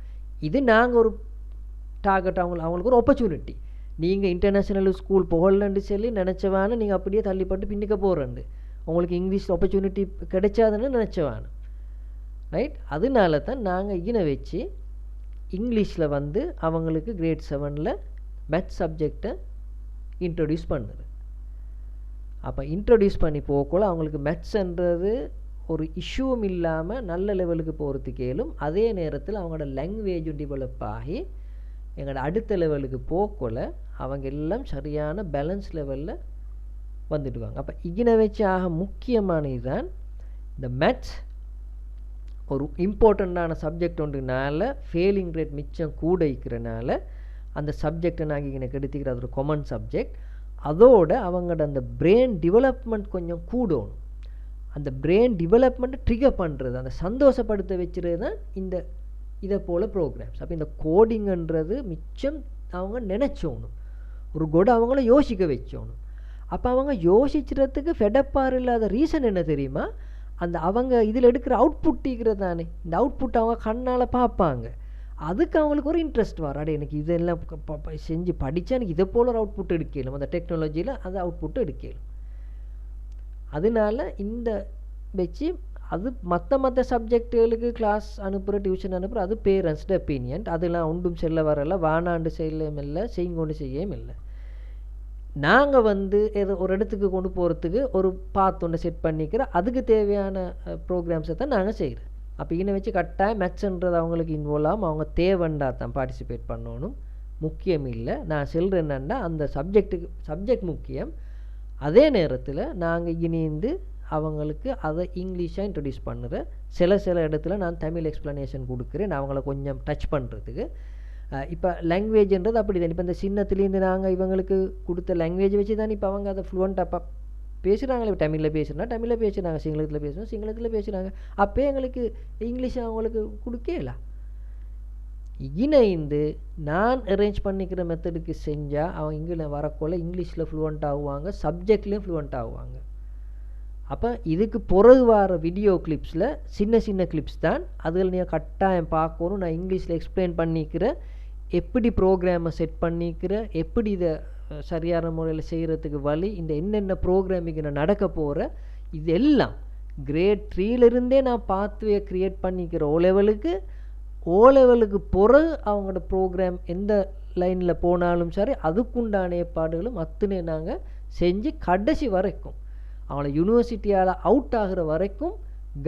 இது நாங்கள் ஒரு டார்கெட், அவங்களுக்கு ஒரு ஆப்பர்ச்சுனிட்டி. நீங்கள் இன்டர்நேஷ்னல் ஸ்கூல் புகழன்னு சொல்லி நினச்சவானு நீங்கள் அப்படியே தள்ளிப்பட்டு பின்னிக்க போகிறண்டு, உங்களுக்கு இங்கிலீஷ் ஆப்பர்ச்சுனிட்டி கிடைச்சாதுன்னு நினச்சவானு, ரைட்? அதனால தான் நாங்கள் இகினை வச்சு இங்கிலீஷில் வந்து அவங்களுக்கு கிரேட் 7ல் மேத்ஸ் சப்ஜெக்டை இன்ட்ரடியூஸ் பண்ணுது. அப்போ இன்ட்ரடியூஸ் பண்ணி போகக்குள்ள அவங்களுக்கு மேத்ஸ்ன்றது ஒரு இஷ்யூவும் இல்லாமல் நல்ல லெவலுக்கு போகிறதுக்கு இயலும். அதே நேரத்தில் அவங்களோட லாங்குவேஜும் டெவலப் ஆகி எங்களோட அடுத்த லெவலுக்கு போகக்குள்ள அவங்க எல்லாம் சரியான பேலன்ஸ் லெவலில் வந்துடுவாங்க. அப்போ இகினை வச்சு ஆக முக்கியமான இதுதான் இந்த மேத்ஸ் ஒரு இம்பார்ட்டண்ட்டான சப்ஜெக்ட் ஒன்றுனால ஃபெயிலிங் ரேட் மிச்சம் கூட இருக்கிறனால அந்த சப்ஜெக்டை நாங்கள் இங்கே எடுத்துக்கிற அது ஒரு காமன் சப்ஜெக்ட். அதோடு அவங்களோட அந்த பிரெயின் டெவலப்மெண்ட் கொஞ்சம் கூடணும். அந்த பிரெயின் டெவலப்மெண்ட்டை ட்ரிகர் பண்ணுறது, அந்த சந்தோஷப்படுத்த வச்சுறது தான் இந்த இதை போல் ப்ரோக்ராம்ஸ். அப்போ இந்த கோடிங்கன்றது மிச்சம் அவங்க நினச்சோணும், ஒரு கூட அவங்கள யோசிக்க வச்சோணும். அப்போ அவங்க யோசிக்கிறதுக்கு ஃபெடப்பார் இல்லாத ரீசன் என்ன தெரியுமா? அந்த அவங்க இதில் எடுக்கிற அவுட்புட் இருக்கிறது தானே, இந்த அவுட்புட் அவங்க கண்ணால் பார்ப்பாங்க, அதுக்கு அவங்களுக்கு ஒரு இன்ட்ரெஸ்ட் வரும். அடே எனக்கு இதெல்லாம் செஞ்சு படித்தா எனக்கு இதை போல் ஒரு அவுட்புட் எடுக்கலும், அந்த டெக்னாலஜியில் அந்த அவுட்புட் எடுக்கலும். அதனால இந்த வச்சு அது மற்ற சப்ஜெக்டுகளுக்கு கிளாஸ் அனுப்புகிற டியூஷன் அனுப்புகிற அது பேரண்ட்ஸ்ட ஒப்பீனியன். அதெல்லாம் ஒன்றும் செல்ல வரல, வானாண்டு செய்யலும் இல்லை, செய்யொண்டு செய்யவும் இல்லை. நாங்கள் வந்து ஏதோ ஒரு இடத்துக்கு கொண்டு போகிறதுக்கு ஒரு பாத் ஒன்று செட் பண்ணிக்கிற அதுக்கு தேவையான ப்ரோக்ராம்ஸை தான் நாங்கள் செய்கிறோம். அப்போ இதை வச்சு கட்டாயம் மேத்ஸ்ன்றது அவங்களுக்கு இன்வால்வ் ஆகும், அவங்க தேவைண்டா தான் பார்ட்டிசிபேட் பண்ணணும், முக்கியம் இல்லை. நான் சொல்கிறேன் என்னென்னா அந்த சப்ஜெக்ட் முக்கியம். அதே நேரத்தில் நாங்கள் இணைந்து அவங்களுக்கு அதை இங்கிலீஷாக இன்ட்ரடியூஸ் பண்ணுறேன். சில இடத்துல நான் தமிழ் எக்ஸ்ப்ளனேஷன் கொடுக்குறேன் அவங்கள கொஞ்சம் டச் பண்ணுறதுக்கு. இப்போ லாங்குவேஜ்ன்றது அப்படி தான். இப்போ இந்த சின்னத்துலேருந்து நாங்கள் இவங்களுக்கு கொடுத்த லாங்குவேஜ் வச்சு தான் இப்போ அவங்க அதை ஃப்ளூவெண்ட்டாக பேசுகிறாங்களே. இப்போ தமிழில் பேசுகிறா தமிழில் பேசுகிறாங்க, சிங்களத்தில் பேசுகிறோம் சிங்களத்தில் பேசுகிறாங்க. அப்போ எங்களுக்கு இங்கிலீஷ் அவங்களுக்கு கொடுக்கலாம். இணைந்து நான் அரேஞ்ச் பண்ணிக்கிற மெத்தடுக்கு செஞ்சால் அவங்க இங்கே வரக்குள்ள இங்கிலீஷில் ஃப்ளூவெண்ட் ஆகுவாங்க, சப்ஜெக்ட்லேயும் ஃப்ளூவெண்ட் ஆகுவாங்க. அப்போ இதுக்கு பிறகு வர வீடியோ கிளிப்ஸில் சின்ன கிளிப்ஸ் தான், அதில் நீங்கள் கட்டாயம் பார்க்கணும். நான் இங்கிலீஷில் எக்ஸ்பிளைன் பண்ணிக்கிற, எப்படி ப்ரோக்ராமை செட் பண்ணிக்கிற, எப்படி இதை சரியான முறையில் செய்கிறதுக்கு வழி, இந்த என்னென்ன ப்ரோக்ராமிங்க நான் நடக்க போகிற, இது எல்லாம் கிரேட் 3லேருந்தே நான் பாத்வே க்ரியேட் பண்ணிக்கிற ஓ லெவலுக்கு பிறகு அவங்களோட ப்ரோக்ராம் எந்த லைனில் போனாலும் சரி அதுக்குண்டான ஏற்பாடுகளும் அத்தனை நாங்கள் செஞ்சு கடைசி வரைக்கும் அவங்கள யூனிவர்சிட்டியால் அவுட் ஆகிற வரைக்கும்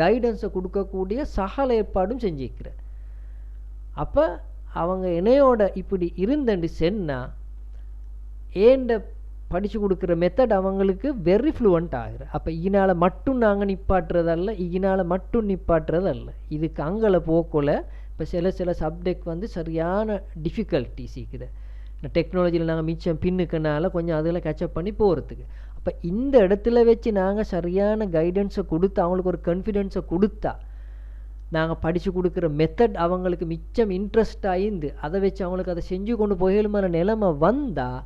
கைடன்ஸை கொடுக்கக்கூடிய சகல ஏற்பாடும் செஞ்சுக்கிறேன். அப்போ அவங்க என்னையோட இப்படி இருந்தண்டு சொன்னால் ஏண்ட படித்து கொடுக்குற மெத்தட் அவங்களுக்கு வெரி ஃப்ளூவெண்ட் ஆகிரு. அப்போ இதனால் மட்டும் நாங்கள் நிப்பாட்டுறதல்ல, இதனால் மட்டும் நிப்பாட்டுறதல்ல, இதுக்கு அங்கே போக்கல. இப்போ சில சப்ஜெக்ட் வந்து சரியான டிஃபிகல்ட்டிஸ் இருக்குது. இந்த டெக்னாலஜியில் நாங்கள் மிச்சம் பின்னுக்கனால கொஞ்சம் அதில் கேட்சப் பண்ணி போகிறதுக்கு. அப்போ இந்த இடத்துல வச்சு நாங்கள் சரியான கைடன்ஸை கொடுத்து அவங்களுக்கு ஒரு கான்ஃபிடென்ஸை கொடுத்தா, நாங்கள் படித்து கொடுக்குற மெத்தட் அவங்களுக்கு மிச்சம் இன்ட்ரெஸ்ட் ஆகிந்து அதை வச்சு அவங்களுக்கு அதை செஞ்சு கொண்டு போகலுமான நிலைமை வந்தால்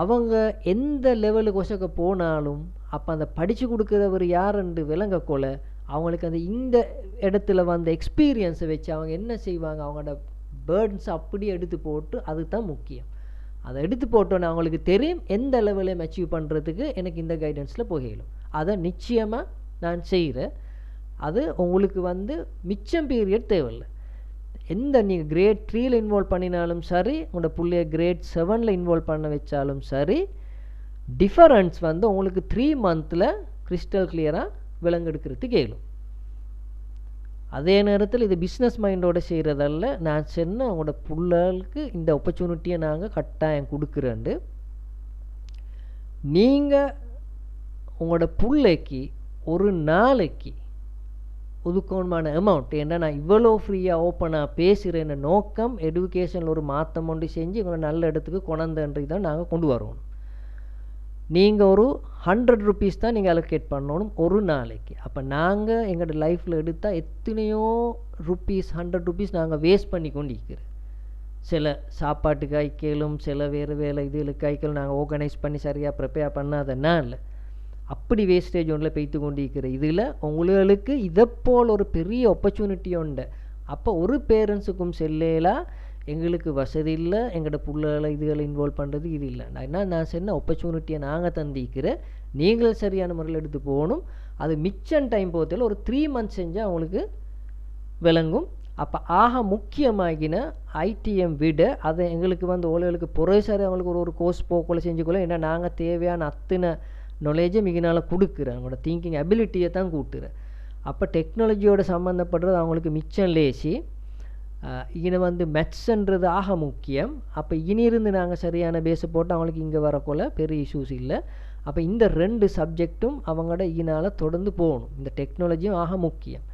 அவங்க எந்த லெவலுக்கு ஒசக்க போனாலும் அப்போ அந்த படித்து கொடுக்குறவர் யாருன்னு விளங்கக்கொள்ள அவங்களுக்கு அந்த இந்த இடத்துல வந்த எக்ஸ்பீரியன்ஸை வச்சு அவங்க என்ன செய்வாங்க, அவங்களோட பேர்டன்ஸை அப்படியே எடுத்து போட்டு, அதுதான் முக்கியம். அதை எடுத்து போட்டோன்னே அவங்களுக்கு தெரியும் எந்த லெவலையும் அச்சீவ் பண்ணுறதுக்கு எனக்கு இந்த கைடன்ஸில் போகலும். அதை நிச்சயமாக நான் செய்கிறேன். அது உங்களுக்கு மிச்சம் பீரியட் தேவையில்லை. எந்த நீங்கள் கிரேட் 3ல் இன்வால்வ் பண்ணினாலும் சரி, உங்களோட பிள்ளைய கிரேட் 7ல் இன்வால்வ் பண்ண வச்சாலும் சரி, டிஃபரன்ஸ் உங்களுக்கு 3 மந்தில் கிறிஸ்டல் கிளியராக விளங்கெடுக்கிறதுக்கு கேளும். அதே நேரத்தில் இது பிஸ்னஸ் மைண்டோடு செய்கிறதல்ல. நான் சொன்ன உங்களோட பிள்ளைகளுக்கு இந்த ஆப்பர்ச்சுனிட்டியை நாங்கள் கட்டாயம் கொடுக்குறேன்டு. நீங்கள் உங்களோட பிள்ளைக்கு ஒரு நாளைக்கு ஒதுக்கணுமான அமௌண்ட், ஏன்னா நான் இவ்வளோ ஃப்ரீயாக ஓப்பனாக பேசுகிறேன் நோக்கம் எடுக்கேஷனில் ஒரு மாற்றம் ஒன்று செஞ்சு இவங்களை நல்ல இடத்துக்கு கொண்டன்றது தான் நாங்கள் கொண்டு வரணும். நீங்கள் ஒரு 100 rupees தான் நீங்கள் அலோகேட் பண்ணணும் ஒரு நாளைக்கு. அப்போ நாங்கள் எங்களோட லைஃப்பில் எடுத்தால் எத்தனையோ ருப்பீஸ் 100 rupees நாங்கள் வேஸ்ட் பண்ணி கொண்டு இருக்கிறோம். சில சாப்பாட்டு காய்க்கலும், சில வேறு வேலை இதுகளுக்கு காய்க்கலும் நாங்கள் ஆர்கனைஸ் பண்ணி சரியாக ப்ரிப்பேர் பண்ணாதனால அப்படி வேஸ்டேஜ் ஒன்றில் பெய்த்து கொண்டு இருக்கிற இதில் உங்களுக்கு இதை போல் ஒரு பெரிய ஆப்பர்ச்சுனிட்டி உண்டு. அப்போ ஒரு பேரண்ட்ஸுக்கும் செல்லேலாம் எங்களுக்கு வசதி இல்லை, எங்களோட பிள்ளைகளை இதுகளை இன்வால்வ் பண்ணுறது இது இல்லை. நான் சொன்ன ஆப்பர்ச்சுனிட்டியை நாங்கள் தந்திக்கிறேன், நீங்களும் சரியான முறையில் எடுத்து போகணும். அது மிச்சம் டைம் போகிறதில் ஒரு 3 months செஞ்சால் அவங்களுக்கு விளங்கும். அப்போ ஆக முக்கியமாகின ஐடிஎம் விட அதை எங்களுக்கு ஓலைகளுக்கு புரோசரி அவங்களுக்கு ஒரு கோர்ஸ் போக்குள்ள செஞ்சுக்கொள்ள. ஏன்னா நாங்கள் தேவையான அத்தனை நாலேஜை மிகனால் கொடுக்குறேன், அவங்களோட திங்கிங் அபிலிட்டியை தான் கூட்டுறேன். அப்போ டெக்னாலஜியோட சம்மந்தப்படுறது அவங்களுக்கு மிச்சம் லேசி. இங்கே மேத்ஸ்ன்றது ஆக முக்கியம். அப்போ இனியிருந்து நாங்கள் சரியான பேஸை போட்டு அவங்களுக்கு இங்கே வரக்குள்ள பெரிய இஷ்யூஸ் இல்லை. அப்போ இந்த 2 சப்ஜெக்டும் அவங்களோட இதனால் தொடர்ந்து போகணும். இந்த டெக்னாலஜியும் ஆக முக்கியம்.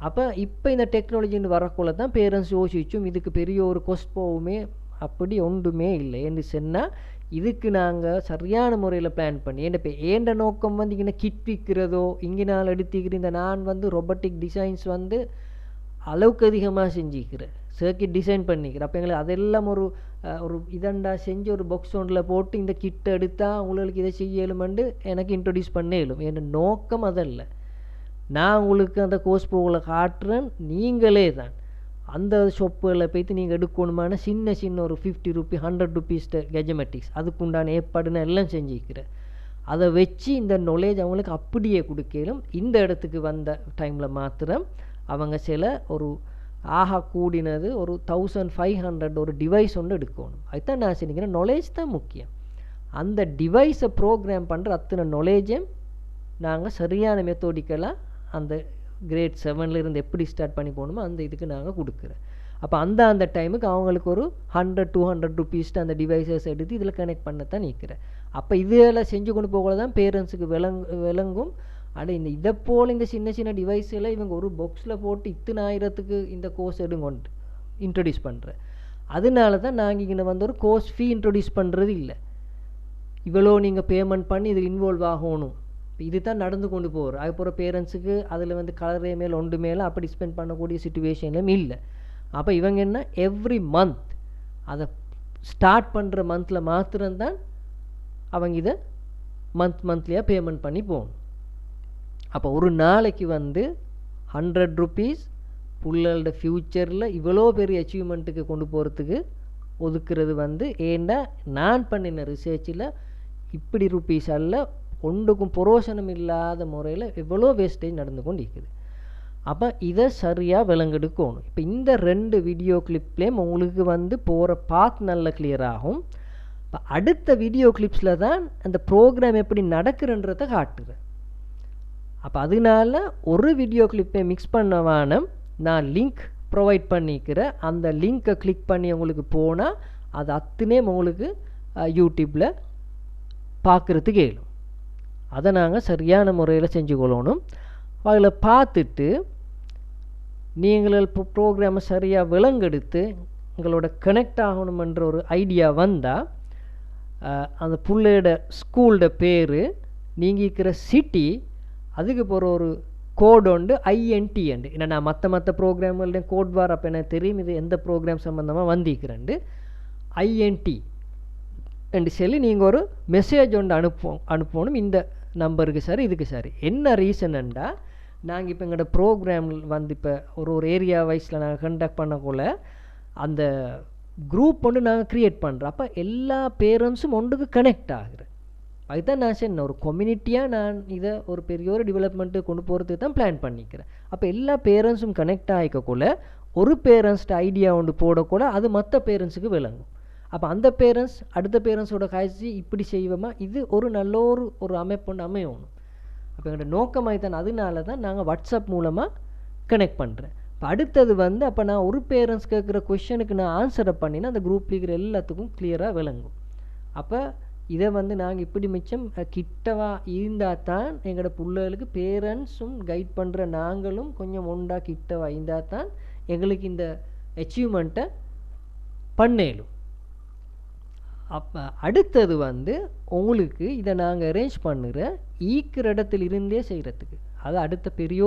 அப்போ இப்போ இந்த டெக்னாலஜின்னு வரக்குள்ள தான் பேரண்ட்ஸ் யோசிச்சும் இதுக்கு பெரிய ஒரு கொஸ்ட் போவுமே அப்படி ஒன்றுமே இல்லை என்று சொன்னால் இதுக்கு நாங்கள் சரியான முறையில் பிளான் பண்ணி, ஏன்னா இப்போ ஏண்ட நோக்கம் இங்கே கிட் விற்கிறதோ இங்கே நான் எடுத்துக்கிற இந்த நான் ரொபோட்டிக் டிசைன்ஸ் அளவுக்கு அதிகமாக செஞ்சுக்கிறேன், சர்க்கிட் டிசைன் பண்ணிக்கிறேன். அப்போ எங்களுக்கு அதெல்லாம் ஒரு இதண்டா செஞ்சு ஒரு பாக்ஸ் ஒன்றில் போட்டு இந்த கிட்டை எடுத்தால் உங்களுக்கு இதை செய்யலுமெண்டு எனக்கு இன்ட்ரடியூஸ் பண்ணேலும். என் நோக்கம் அதல்ல. நான் உங்களுக்கு அந்த கோர்ஸ் போகல காட்டுறேன், நீங்களே தான் அந்த ஷாப்புகளில் போய்த்து நீங்கள் எடுக்கணுமான சின்ன ஒரு 50 rupees 100 rupees கெஜமெட்டிக்ஸ் அதுக்குண்டான ஏற்பாடுன்னு எல்லாம் செஞ்சுக்கிறேன். அதை வச்சு இந்த நாலேஜ் அவங்களுக்கு அப்படியே கொடுக்கலும். இந்த இடத்துக்கு வந்த டைமில் மாத்திரம் அவங்க சில ஒரு ஆக கூடினது ஒரு 1500 ஒரு டிவைஸ் ஒன்று எடுக்கணும். அதுதான் நான் சொன்னிக்கிறேன், நாலேஜ் தான் முக்கியம். அந்த டிவைஸை ப்ரோக்ராம் பண்ணுற அத்தனை நாலேஜையும் நாங்கள் சரியான மெத்தோடிக்கலாக அந்த கிரேட் 7ல் இருந்து எப்படி ஸ்டார்ட் பண்ணி போகணுமோ அந்த இதுக்கு நாங்கள் கொடுக்குறேன். அப்போ அந்த டைமுக்கு அவங்களுக்கு ஒரு 100-200 rupees அந்த டிவைசஸ் எடுத்து இதில் கனெக்ட் பண்ணத்தான் நிற்கிறேன். அப்போ இதெல்லாம் செஞ்சு கொண்டு போகல தான் பேரண்ட்ஸுக்கு விளங்கும். ஆனால் இதை போல் இந்த சின்ன டிவைஸில் இவங்க ஒரு பாக்ஸில் போட்டு இத்தனை ஆயிரத்துக்கு இந்த கோர்ஸ் எடுங்கொண்டு இன்ட்ரடியூஸ் பண்ணுறேன். அதனால தான் நாங்கள் இங்கே ஒரு கோர்ஸ் ஃபீ இன்ட்ரடியூஸ் பண்ணுறது இல்லை. இவ்வளோ நீங்கள் பேமெண்ட் பண்ணி இதில் இன்வால்வ் ஆகணும், இது தான் நடந்து கொண்டு போகிறோம். அதுக்கப்புறம் பேரண்ட்ஸுக்கு அதில் கலரே மேலே ஒன்று மேலே அப்படி ஸ்பெண்ட் பண்ணக்கூடிய சிச்சுவேஷன்லும் இல்லை. அப்போ இவங்க என்ன எவ்ரி மந்த் அதை ஸ்டார்ட் பண்ணுற மந்தில் மாத்திரம்தான் அவங்க இதை மந்த்லியாக பேமெண்ட் பண்ணி போகணும். அப்போ ஒரு நாளைக்கு 100 rupees புள்ளோட ஃப்யூச்சரில் இவ்வளோ பெரிய அச்சீவ்மெண்ட்டுக்கு கொண்டு போகிறதுக்கு ஒதுக்குறது ஏன்னா நான் பண்ணின ரிசர்ச்சில் இப்படி ருப்பீஸ் அல்ல, ஒன்றுக்கும் புரோசனம் இல்லாத முறையில் எவ்வளோ வேஸ்டேஜ் நடந்து கொண்டு இருக்குது. அப்போ இதை சரியாக விளங்கெடுக்கணும். இப்போ இந்த 2 வீடியோ கிளிப்லேயும் உங்களுக்கு போகிற பாத் நல்ல கிளியர் ஆகும். இப்போ அடுத்த வீடியோ கிளிப்ஸில் தான் அந்த ப்ரோக்ராம் எப்படி நடக்குறன்றதை காட்டுறேன். அப்போ அதனால ஒரு வீடியோ கிளிப்பை மிக்ஸ் பண்ணவான நான் லிங்க் ப்ரொவைட் பண்ணிக்கிறேன். அந்த லிங்க்கை கிளிக் பண்ணி உங்களுக்கு போனால் அது அத்தனை உங்களுக்கு யூடியூப்பில் பார்க்குறதுக்கு இயலும். அதை நாங்கள் சரியான முறையில் செஞ்சு கொள்ளணும். அதில் பார்த்துட்டு நீங்கள் இப்போ ப்ரோக்ராமை சரியாக விளங்கெடுத்து உங்களோட கனெக்ட் ஆகணுமென்ற ஒரு ஐடியா வந்தால் அந்த பிள்ளையோட ஸ்கூலோட பேர், நீங்கள் இருக்கிற சிட்டி, அதுக்கு போகிற ஒரு கோடு உண்டு INT உண்டு. ஏன்னா நான் மற்ற ப்ரோக்ராம்கள்ட கோட் வார் அப்போ எனக்கு தெரியும் இது எந்த ப்ரோக்ராம் சம்மந்தமாக வந்திருக்கிறேன்ட்டு. INT என்று சொல்லி நீங்கள் ஒரு மெசேஜ் ஒன்று அனுப்பணும் இந்த நம்பருக்கு. சரி, இதுக்கு சரி என்ன ரீசன்ண்டா நாங்கள் இப்போ எங்களோட ப்ரோக்ராம் வந்து இப்போ ஒரு ஏரியா வைஸில் நாங்கள் கண்டக்ட் பண்ணக்குள்ள அந்த குரூப் ஒன்று நாங்கள் க்ரியேட் பண்ணுறோம். அப்போ எல்லா பேரண்ட்ஸும் ஒன்றுக்கு கனெக்ட் ஆகுறேன். அதுதான் நான் சொன்னேன், ஒரு கம்யூனிட்டியாக நான் இதை ஒரு பெரிய ஒரு டெவலப்மெண்ட்டு கொண்டு போகிறதுக்கு தான் பிளான் பண்ணிக்கிறேன். அப்போ எல்லா பேரண்ட்ஸும் கனெக்ட் ஆகிக்கக்குள்ள ஒரு பேரண்ட்ஸ்ட ஐடியா ஒன்று போடக்கூட அது மற்ற பேரண்ட்ஸுக்கு விளங்கும். அப்போ அந்த பேரண்ட்ஸ் அடுத்த பேரண்ட்ஸோட காய்ச்சி இப்படி செய்வோமா, இது ஒரு நல்ல ஒரு அமைப்பு ஒன்று அமையணும். அப்போ எங்களோட நோக்கமாக தான், அதனால தான் நாங்கள் வாட்ஸ்அப் மூலமாக கனெக்ட் பண்ணுறேன். இப்போ அடுத்தது வந்து அப்போ நான் ஒரு பேரண்ட்ஸ் கேட்குற கொஷனுக்கு நான் ஆன்சரை பண்ணினா அந்த குரூப்பில் இருக்கிற எல்லாத்துக்கும் கிளியராக விளங்கும். அப்போ இதை வந்து நாங்கள் இப்படி மிச்சம் கிட்டவா இருந்தால் தான் எங்களோட பிள்ளைகளுக்கு பேரண்ட்ஸும் கைட் பண்ணுற நாங்களும் கொஞ்சம் ஒன்றா கிட்டவா இருந்தால் தான் எங்களுக்கு இந்த அச்சீவ்மெண்ட்டை பண்ணேலும். அப்போ அடுத்தது வந்து உங்களுக்கு இதை நாங்கள் அரேஞ்ச் பண்ணுற ஈக்கிற இடத்துல இருந்தே செய்கிறதுக்கு, அது அடுத்த பெரிய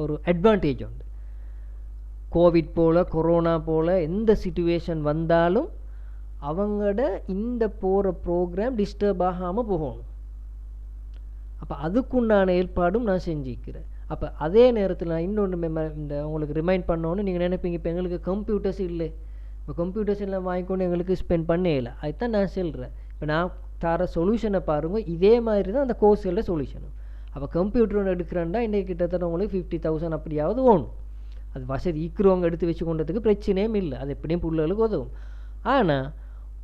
ஒரு அட்வான்டேஜ் உண்டு. கோவிட் போல் கொரோனா போல் எந்த சிச்சுவேஷன் வந்தாலும் அவங்களோட இந்த போகிற ப்ரோக்ராம் டிஸ்டர்ப் ஆகாமல் போகணும். அப்போ அதுக்குண்டான ஏற்பாடும் நான் செஞ்சுக்கிறேன். அப்போ அதே நேரத்தில் நான் இன்னொன்று இந்த உங்களுக்கு ரிமைண்ட் பண்ணோன்னு நீங்கள் நினைப்பீங்க, இப்போ எங்களுக்கு கம்ப்யூட்டர்ஸ் இல்லை, இப்போ கம்ப்யூட்டர்ஸ் எல்லாம் வாங்கிக்கொண்டு எங்களுக்கு ஸ்பெண்ட் பண்ணல. அதுதான் நான் சொல்கிறேன். இப்போ நான் தர சொல்யூஷனை பாருங்கள், இதே மாதிரி தான் அந்த கோர்ஸுகளோட சொல்யூஷனும். அப்போ கம்ப்யூட்டர் ஒன்று எடுக்கிறேன்டா இன்றைக்கி கிட்டத்தட்ட உங்களுக்கு 50,000 அப்படியாவது ஓணும். அது வசதி ஈக்குறவங்க எடுத்து வச்சு கொண்டதுக்கு பிரச்சனையும் இல்லை, அது எப்படியும் பிள்ளைகளுக்கு உதவும். ஆனால்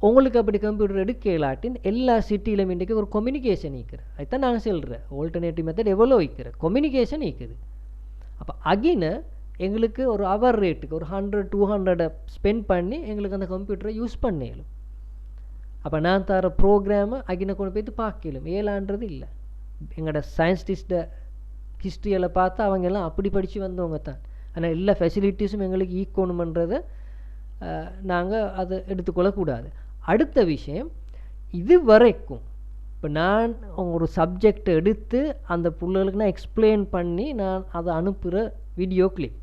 உங்களுக்கு அப்படி கம்ப்யூட்டர் எடுக்கலாட்டின் எல்லா சிட்டியிலும் இன்றைக்கி ஒரு கம்யூனிகேஷன் ஈக்குது. அதுதான் நாங்கள் சொல்கிறேன், ஆல்டர்னேட்டிவ் மெத்தட் எவ்வளோ ஈக்குது, கம்யூனிகேஷன் ஈக்குது. அப்போ அகின எங்களுக்கு ஒரு அவர் ரேட்டுக்கு ஒரு 100-200 ஸ்பெண்ட் பண்ணி எங்களுக்கு அந்த கம்ப்யூட்டரை யூஸ் பண்ணலும். அப்போ நான் தர ப்ரோக்ராமை அகினை கொண்டு போய்த்து பார்க்கலும், ஏலான்றது இல்லை. எங்களோட சயின்டிஸ்ட ஹிஸ்ட்ரியெல்லாம் பார்த்தா அவங்க எல்லாம் அப்படி படித்து வந்தவங்க தான். ஆனால் எல்லா ஃபெசிலிட்டிஸும் எங்களுக்கு ஈக்கணுமன்றதை நாங்கள் அதை எடுத்துக்கொள்ளக்கூடாது. அடுத்த விஷயம், இது வரைக்கும் இப்போ நான் ஒரு சப்ஜெக்டை எடுத்து அந்த பிள்ளைகளுக்கு நான் எக்ஸ்பிளைன் பண்ணி நான் அதை அனுப்புகிற வீடியோ கிளிப்,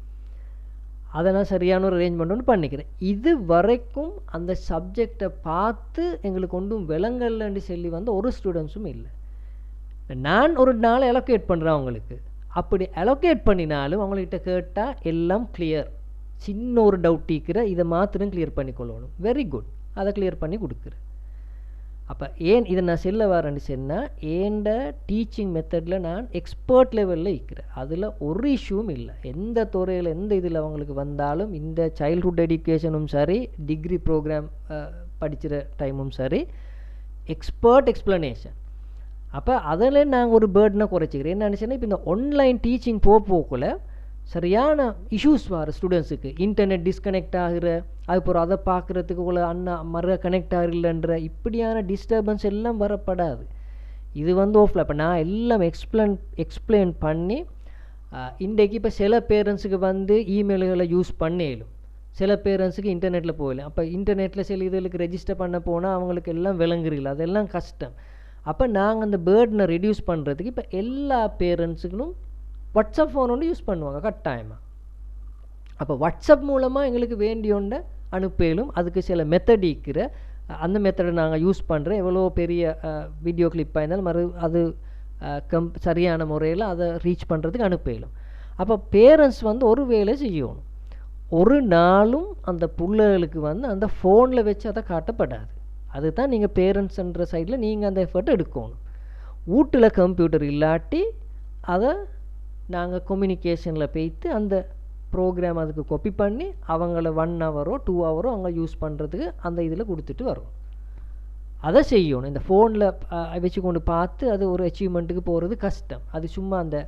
அதை நான் சரியான ஒரு அரேஞ்ச்மெண்ட் ஒன்று பண்ணிக்கிறேன். இது வரைக்கும் அந்த சப்ஜெக்டை பார்த்து எங்களுக்கு ஒன்றும் விளங்கலன்னு சொல்லி வந்த ஒரு ஸ்டூடெண்ட்ஸும் இல்லை. நான் ஒரு நாள் அலோகேட் பண்ணுறேன் அவங்களுக்கு, அப்படி அலோகேட் பண்ணினாலும் அவங்கள்கிட்ட கேட்டால் எல்லாம் கிளியர். சின்ன ஒரு டவுட் இருக்கிற இதை மாத்திரம் கிளியர் பண்ணிக்கொள்ளணும். வெரி குட், அதை கிளியர் பண்ணி கொடுக்குறேன். அப்போ ஏன் இதை நான் செல்ல வரேன்னு சொன்னால், ஏண்ட டீச்சிங் மெத்தடில் நான் எக்ஸ்பர்ட் லெவலில் இருக்கிறேன். அதில் ஒரு இஷ்யூவும் இல்லை. எந்த துறையில் எந்த இதில் அவங்களுக்கு வந்தாலும், இந்த சைல்ட்ஹுட் எஜுகேஷனும் சரி, டிகிரி ப்ரோக்ராம் படிக்கிற டைமும் சரி, எக்ஸ்பர்ட் எக்ஸ்ப்ளனேஷன். அப்போ அதில் நாங்கள் ஒரு பேர்டனை குறைச்சிக்கிறேன். என்ன நினச்சேன்னா, இப்போ இந்த ஆன்லைன் டீச்சிங் போகக்குள்ள சரியான இஷ்யூஸ் வர ஸ்டூடெண்ட்ஸுக்கு, இன்டர்நெட் டிஸ்கனெக்ட் ஆகிற, அதுக்கப்புறம் அதை பார்க்குறதுக்கு உள்ள மறு கனெக்ட் ஆகலைன்ற இப்படியான டிஸ்டர்பன்ஸ் எல்லாம் வரப்படாது. இது வந்து ஆஃப்ல இப்போ நான் எல்லாம் எக்ஸ்பிளைன் பண்ணி இன்றைக்கு இப்போ சில பேரண்ட்ஸுக்கு வந்து இமெயில்களை யூஸ் பண்ணலும், சில பேரண்ட்ஸுக்கு இன்டர்நெட்டில் போகலாம். அப்போ இன்டர்நெட்டில் சில இதுகளுக்கு ரெஜிஸ்டர் பண்ண போனால் அவங்களுக்கு எல்லாம் விளங்குறீங்களா, அதெல்லாம் கஷ்டம். அப்போ நாங்கள் அந்த பேர்டனை ரெடியூஸ் பண்ணுறதுக்கு இப்போ எல்லா பேரண்ட்ஸுக்கும் வாட்ஸ்அப் ஃபோன் ஒன்று யூஸ் பண்ணுவாங்க கட்டாயமாக. அப்போ வாட்ஸ்அப் மூலமாக எங்களுக்கு வேண்டியோண்ட அனுப்பலும். அதுக்கு சில மெத்தட் இருக்கிற, அந்த மெத்தடை நாங்கள் யூஸ் பண்ணுறேன். எவ்வளோ பெரிய வீடியோ கிளிப்பாக இருந்தாலும் அது சரியான முறையில் அதை ரீச் பண்ணுறதுக்கு அனுப்பலும். அப்போ பேரண்ட்ஸ் வந்து ஒரு வேலை செய்யணும். ஒரு நாளும் அந்த பிள்ளைகளுக்கு வந்து அந்த ஃபோனில் வச்சு அதை காட்டப்படாது. அதுதான் நீங்கள் பேரண்ட்ஸ்ன்ற சைடில் நீங்கள் அந்த எஃபர்ட் எடுக்கணும். வீட்டில் கம்ப்யூட்டர் இல்லாட்டி அதை நாங்கள் கம்யூனிகேஷனில் போய்த்து அந்த ப்ரோக்ராம் அதுக்கு காப்பி பண்ணி அவங்கள 1 ஹவரோ 2 ஹவரோ அவங்க யூஸ் பண்ணுறதுக்கு அந்த இதில் கொடுத்துட்டு வரும். அதை செய்யணும். இந்த ஃபோனில் வச்சு கொண்டு பார்த்து அது ஒரு அச்சீவ்மெண்ட்டுக்கு போகிறது கஷ்டம். அது சும்மா அந்த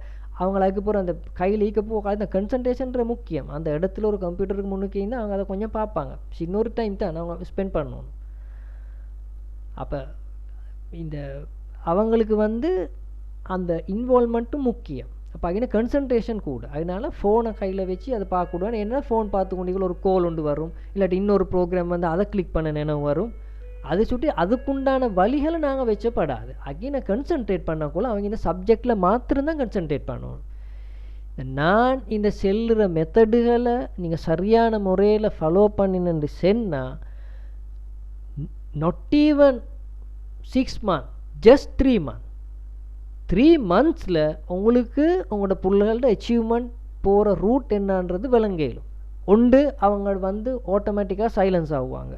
அவங்களுக்கு போகிற அந்த கையில் ஈக்க போக அந்த கன்சன்ட்ரேஷன்ற முக்கியம். அந்த இடத்துல ஒரு கம்ப்யூட்டருக்கு முன்னுக்கு இருந்தால் அவங்க அதை கொஞ்சம் பார்ப்பாங்க. இன்னொரு டைம் தான் அவங்க ஸ்பெண்ட் பண்ணணும். அப்போ இந்த அவங்களுக்கு வந்து அந்த இன்வால்மெண்ட்டும் முக்கியம். அப்போ அங்கே கன்சன்ட்ரேஷன் கூட. அதனால் ஃபோனை கையில் வச்சு அதை பார்க்கக்கூடாது. ஏன்னா ஃபோன் பார்த்து கொண்டு ஒரு கோல் ஒன்று வரும், இல்லாட்டி இன்னொரு ப்ரோக்ராம் வந்து அதை கிளிக் பண்ண நினைவு வரும். அதை சுட்டி அதுக்குண்டான வழிகளை நாங்கள் வச்சப்படாது. அங்கே கன்சன்ட்ரேட் பண்ணக்குள்ள அவங்க இந்த சப்ஜெக்டில் மாத்திரம்தான் கன்சன்ட்ரேட் பண்ணணும். நான் இந்த செல்லுற மெத்தடுகளை நீங்கள் சரியான முறையில் ஃபாலோ பண்ணினு சொன்னால், not even 6 months, just 3 months 3 monthsல உங்களுக்கு உங்களோட பிள்ளைகளோட அச்சீவ்மெண்ட் போகிற ரூட் என்னன்றது விளங்கலும். ஒன்று அவங்க வந்து ஆட்டோமேட்டிக்காக சைலன்ஸ் ஆகுவாங்க,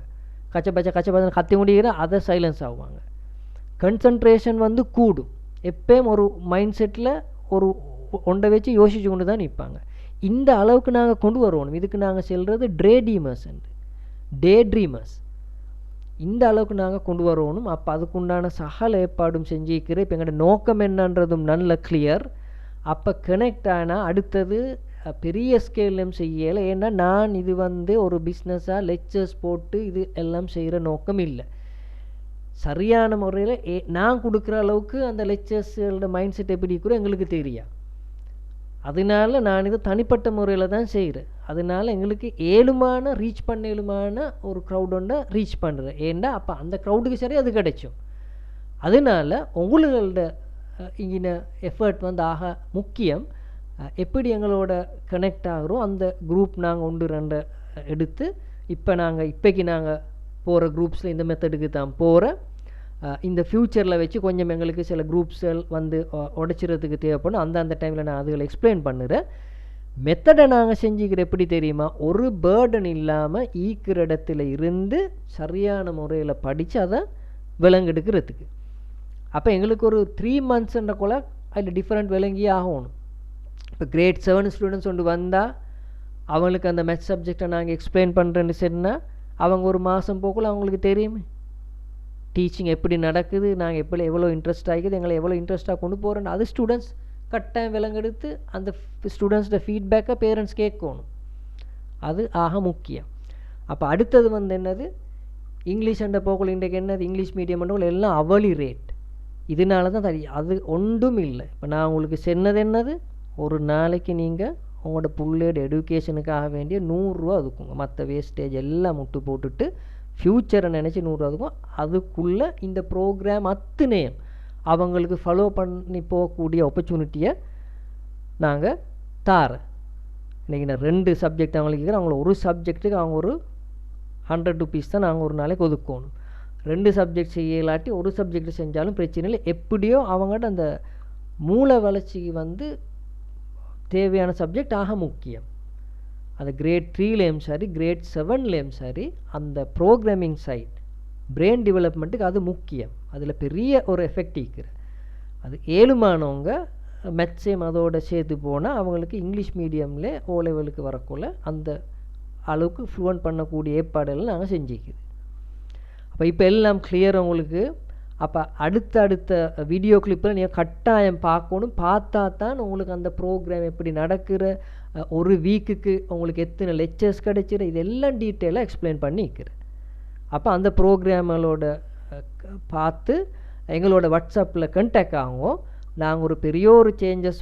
கச்சபச்சன்னு கத்தி முடிகிற அதை சைலன்ஸ் ஆகுவாங்க. கன்சன்ட்ரேஷன் வந்து கூடும். எப்பயும் ஒரு மைண்ட் செட்டில் ஒரு ஒன்றை வச்சு யோசிச்சு கொண்டு தான் நிற்பாங்க. இந்த அளவுக்கு நாங்கள் கொண்டு வருவோம். இதுக்கு நாங்கள் சொல்கிறது டே ட்ரீமர்ஸ். இந்த அளவுக்கு நாங்கள் கொண்டு வரணும். அப்போ அதுக்குண்டான சகல ஏற்பாடும் செஞ்சுக்கிறேன். இப்போ எங்களோட நோக்கம் என்னன்றதும் நல்ல கிளியர். அப்போ கனெக்ட் ஆனால் அடுத்தது பெரிய ஸ்கேலும் செய்யலை. ஏன்னா நான் இது வந்து ஒரு பிஸ்னஸாக லெக்சர்ஸ் போட்டு இது எல்லாம் செய்கிற நோக்கம் இல்லை. சரியான முறையில் நான் கொடுக்குற அளவுக்கு அந்த லெக்சர்ஸோட மைண்ட் செட் எப்படி இருக்கிறோம் எங்களுக்கு தெரியும். அதனால நான் இது தனிப்பட்ட முறையில் தான் செய்கிறேன். அதனால் எங்களுக்கு ரீச் பண்ண ஒரு க்ரௌட் ஒன்றை ரீச் பண்ணுறேன். ஏன்னா அப்போ அந்த க்ரௌடுக்கு சரி அது கிடைக்கும். அதனால் உங்களோட இங்கே எஃபர்ட் வந்து முக்கியம். எப்படி எங்களோட கனெக்ட் ஆகிறோம் அந்த குரூப் நாங்கள் 1-2 எடுத்து இப்போக்கி நாங்கள் போகிற குரூப்ஸில் இந்த மெத்தடுக்கு தான் போகிறேன். இந்த ஃப்யூச்சரில் வச்சு கொஞ்சம் எங்களுக்கு சில குரூப்ஸ்கள் வந்து உடைச்சிறதுக்கு தேவைப்படும். அந்த டைமில் நான் அதுகளை எக்ஸ்பிளைன் பண்ணுறேன். மெத்தடை நாங்கள் செஞ்சுக்கிற எப்படி தெரியுமா, ஒரு பேர்டன் இல்லாமல் ஈக்கிற இடத்துல இருந்து சரியான முறையில் படித்து அதை விலங்கெடுக்கிறதுக்கு. அப்போ எங்களுக்கு ஒரு 3 monthsன்ற கூட அதில் டிஃப்ரெண்ட் விளங்கியே ஆகணும். இப்போ கிரேட் 7 ஸ்டூடெண்ட்ஸ் ஒன்று வந்தால் அவங்களுக்கு அந்த மேத்ஸ் சப்ஜெக்டை நாங்கள் எக்ஸ்பிளைன் பண்ணுறேன்னு சொன்னால் அவங்க ஒரு மாதம் போக்குள்ள அவங்களுக்கு தெரியுமே டீச்சிங் எப்படி நடக்குது, நாங்கள் எவ்வளோ இன்ட்ரெஸ்ட் ஆகிக்குது, எங்களை எவ்வளோ இன்ட்ரெஸ்ட்டாக கொண்டு போகிறோன்னு அது ஸ்டூடெண்ட்ஸ் கட்டாயம் விலங்கெடுத்து அந்த ஸ்டூடெண்ட்ஸோட ஃபீட்பேக்கை பேரண்ட்ஸ் கேட்கணும். அது முக்கியம். அப்போ அடுத்தது வந்து என்னது, இங்கிலீஷ் அண்ட போக்குள்ள இன்றைக்கு என்னது இங்கிலீஷ் மீடியம் அண்டக்குள்ள எல்லாம் அவலி ரேட். இதனால தான் அது ஒன்றும் இல்லை. இப்போ நான் உங்களுக்கு சொன்னது என்னது, ஒரு நாளைக்கு நீங்கள் உங்களோட பிள்ளையோட எடுக்கேஷனுக்காக வேண்டிய 100 ரூபா அதுக்குங்க. மற்ற வேஸ்டேஜ் எல்லாம் முட்டு போட்டுட்டு ஃப்யூச்சரை நினச்சி 100 ரூபா அதுக்கும். அதுக்குள்ளே இந்த ப்ரோக்ராம் அத்தனையும் அவங்களுக்கு ஃபாலோ பண்ணி போகக்கூடிய ஆப்பர்ச்சுனிட்டியை நாங்கள் தாரேன். இன்றைக்கி நான் 2 சப்ஜெக்ட் அவங்களுக்கு கேட்குறேன். அவங்கள ஒரு சப்ஜெக்ட்டுக்கு அவங்க ஒரு 100 rupees தான் நாங்கள் ஒரு நாளைக்கு ஒதுக்கணும். 2 சப்ஜெக்ட் செய்யலாட்டி ஒரு சப்ஜெக்ட் செஞ்சாலும் பிரச்சனை இல்லை. எப்படியோ அவங்கள்ட்ட அந்த மூளை வளர்ச்சிக்கு வந்து தேவையான சப்ஜெக்ட் முக்கியம். அது கிரேட் 3லேயும் சரி கிரேட் 7லேயும் சரி அந்த ப்ரோக்ராமிங் சைட் பிரெயின் டெவலப்மெண்ட்டுக்கு அது முக்கியம். அதில் பெரிய ஒரு எஃபெக்ட் இருக்கிற அது ஏழுமானவங்க மெத்ஸையும் அதோடு சேர்த்து போனால் அவங்களுக்கு இங்கிலீஷ் மீடியமில் ஓ லெவலுக்கு வரக்குள்ள அந்த அளவுக்கு ஃப்ளூவன்ட் பண்ணக்கூடிய ஏற்பாடுகள் நாங்கள் செஞ்சுக்குது. அப்போ இப்போ எல்லாம் கிளியர் உங்களுக்கு. அப்போ அடுத்த வீடியோ கிளிப்பில் நீங்கள் கட்டாயம் பார்க்கணும். பார்த்தா தான் உங்களுக்கு அந்த ப்ரோக்ராம் எப்படி நடக்கிற, ஒரு வீக்குக்கு உங்களுக்கு எத்தனை லெக்சர்ஸ் கிடைச்சிட, இதெல்லாம் டீட்டெயிலாக எக்ஸ்பிளைன் பண்ணிக்கிறேன். அப்போ அந்த ப்ரோக்ராம்களோட பார்த்து எங்களோட வாட்ஸ்அப்பில் கண்டெக்ட் ஆகும். நாங்கள் ஒரு பெரிய ஒரு சேஞ்சஸ்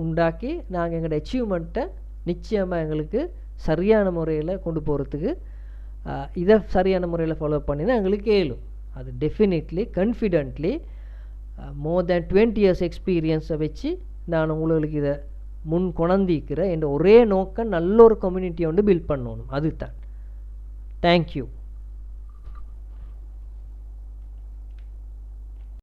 உண்டாக்கி நாங்கள் எங்களோட அச்சீவ்மெண்ட்டை நிச்சயமாக எங்களுக்கு சரியான முறையில் கொண்டு போகிறதுக்கு இதை சரியான முறையில் ஃபாலோ பண்ணினா எங்களுக்கு ஏழும். அது டெஃபினெட்லி கான்ஃபிடென்ட்லி மோர் தேன் 20 years எக்ஸ்பீரியன்ஸை வச்சு நான் உங்களுக்கு இதை கொணந்திக்கிறேன். என்ற ஒரே நோக்கம் நல்ல ஒரு கம்யூனிட்டியை பில்ட் பண்ணணும். அதுதான். தேங்க்யூ.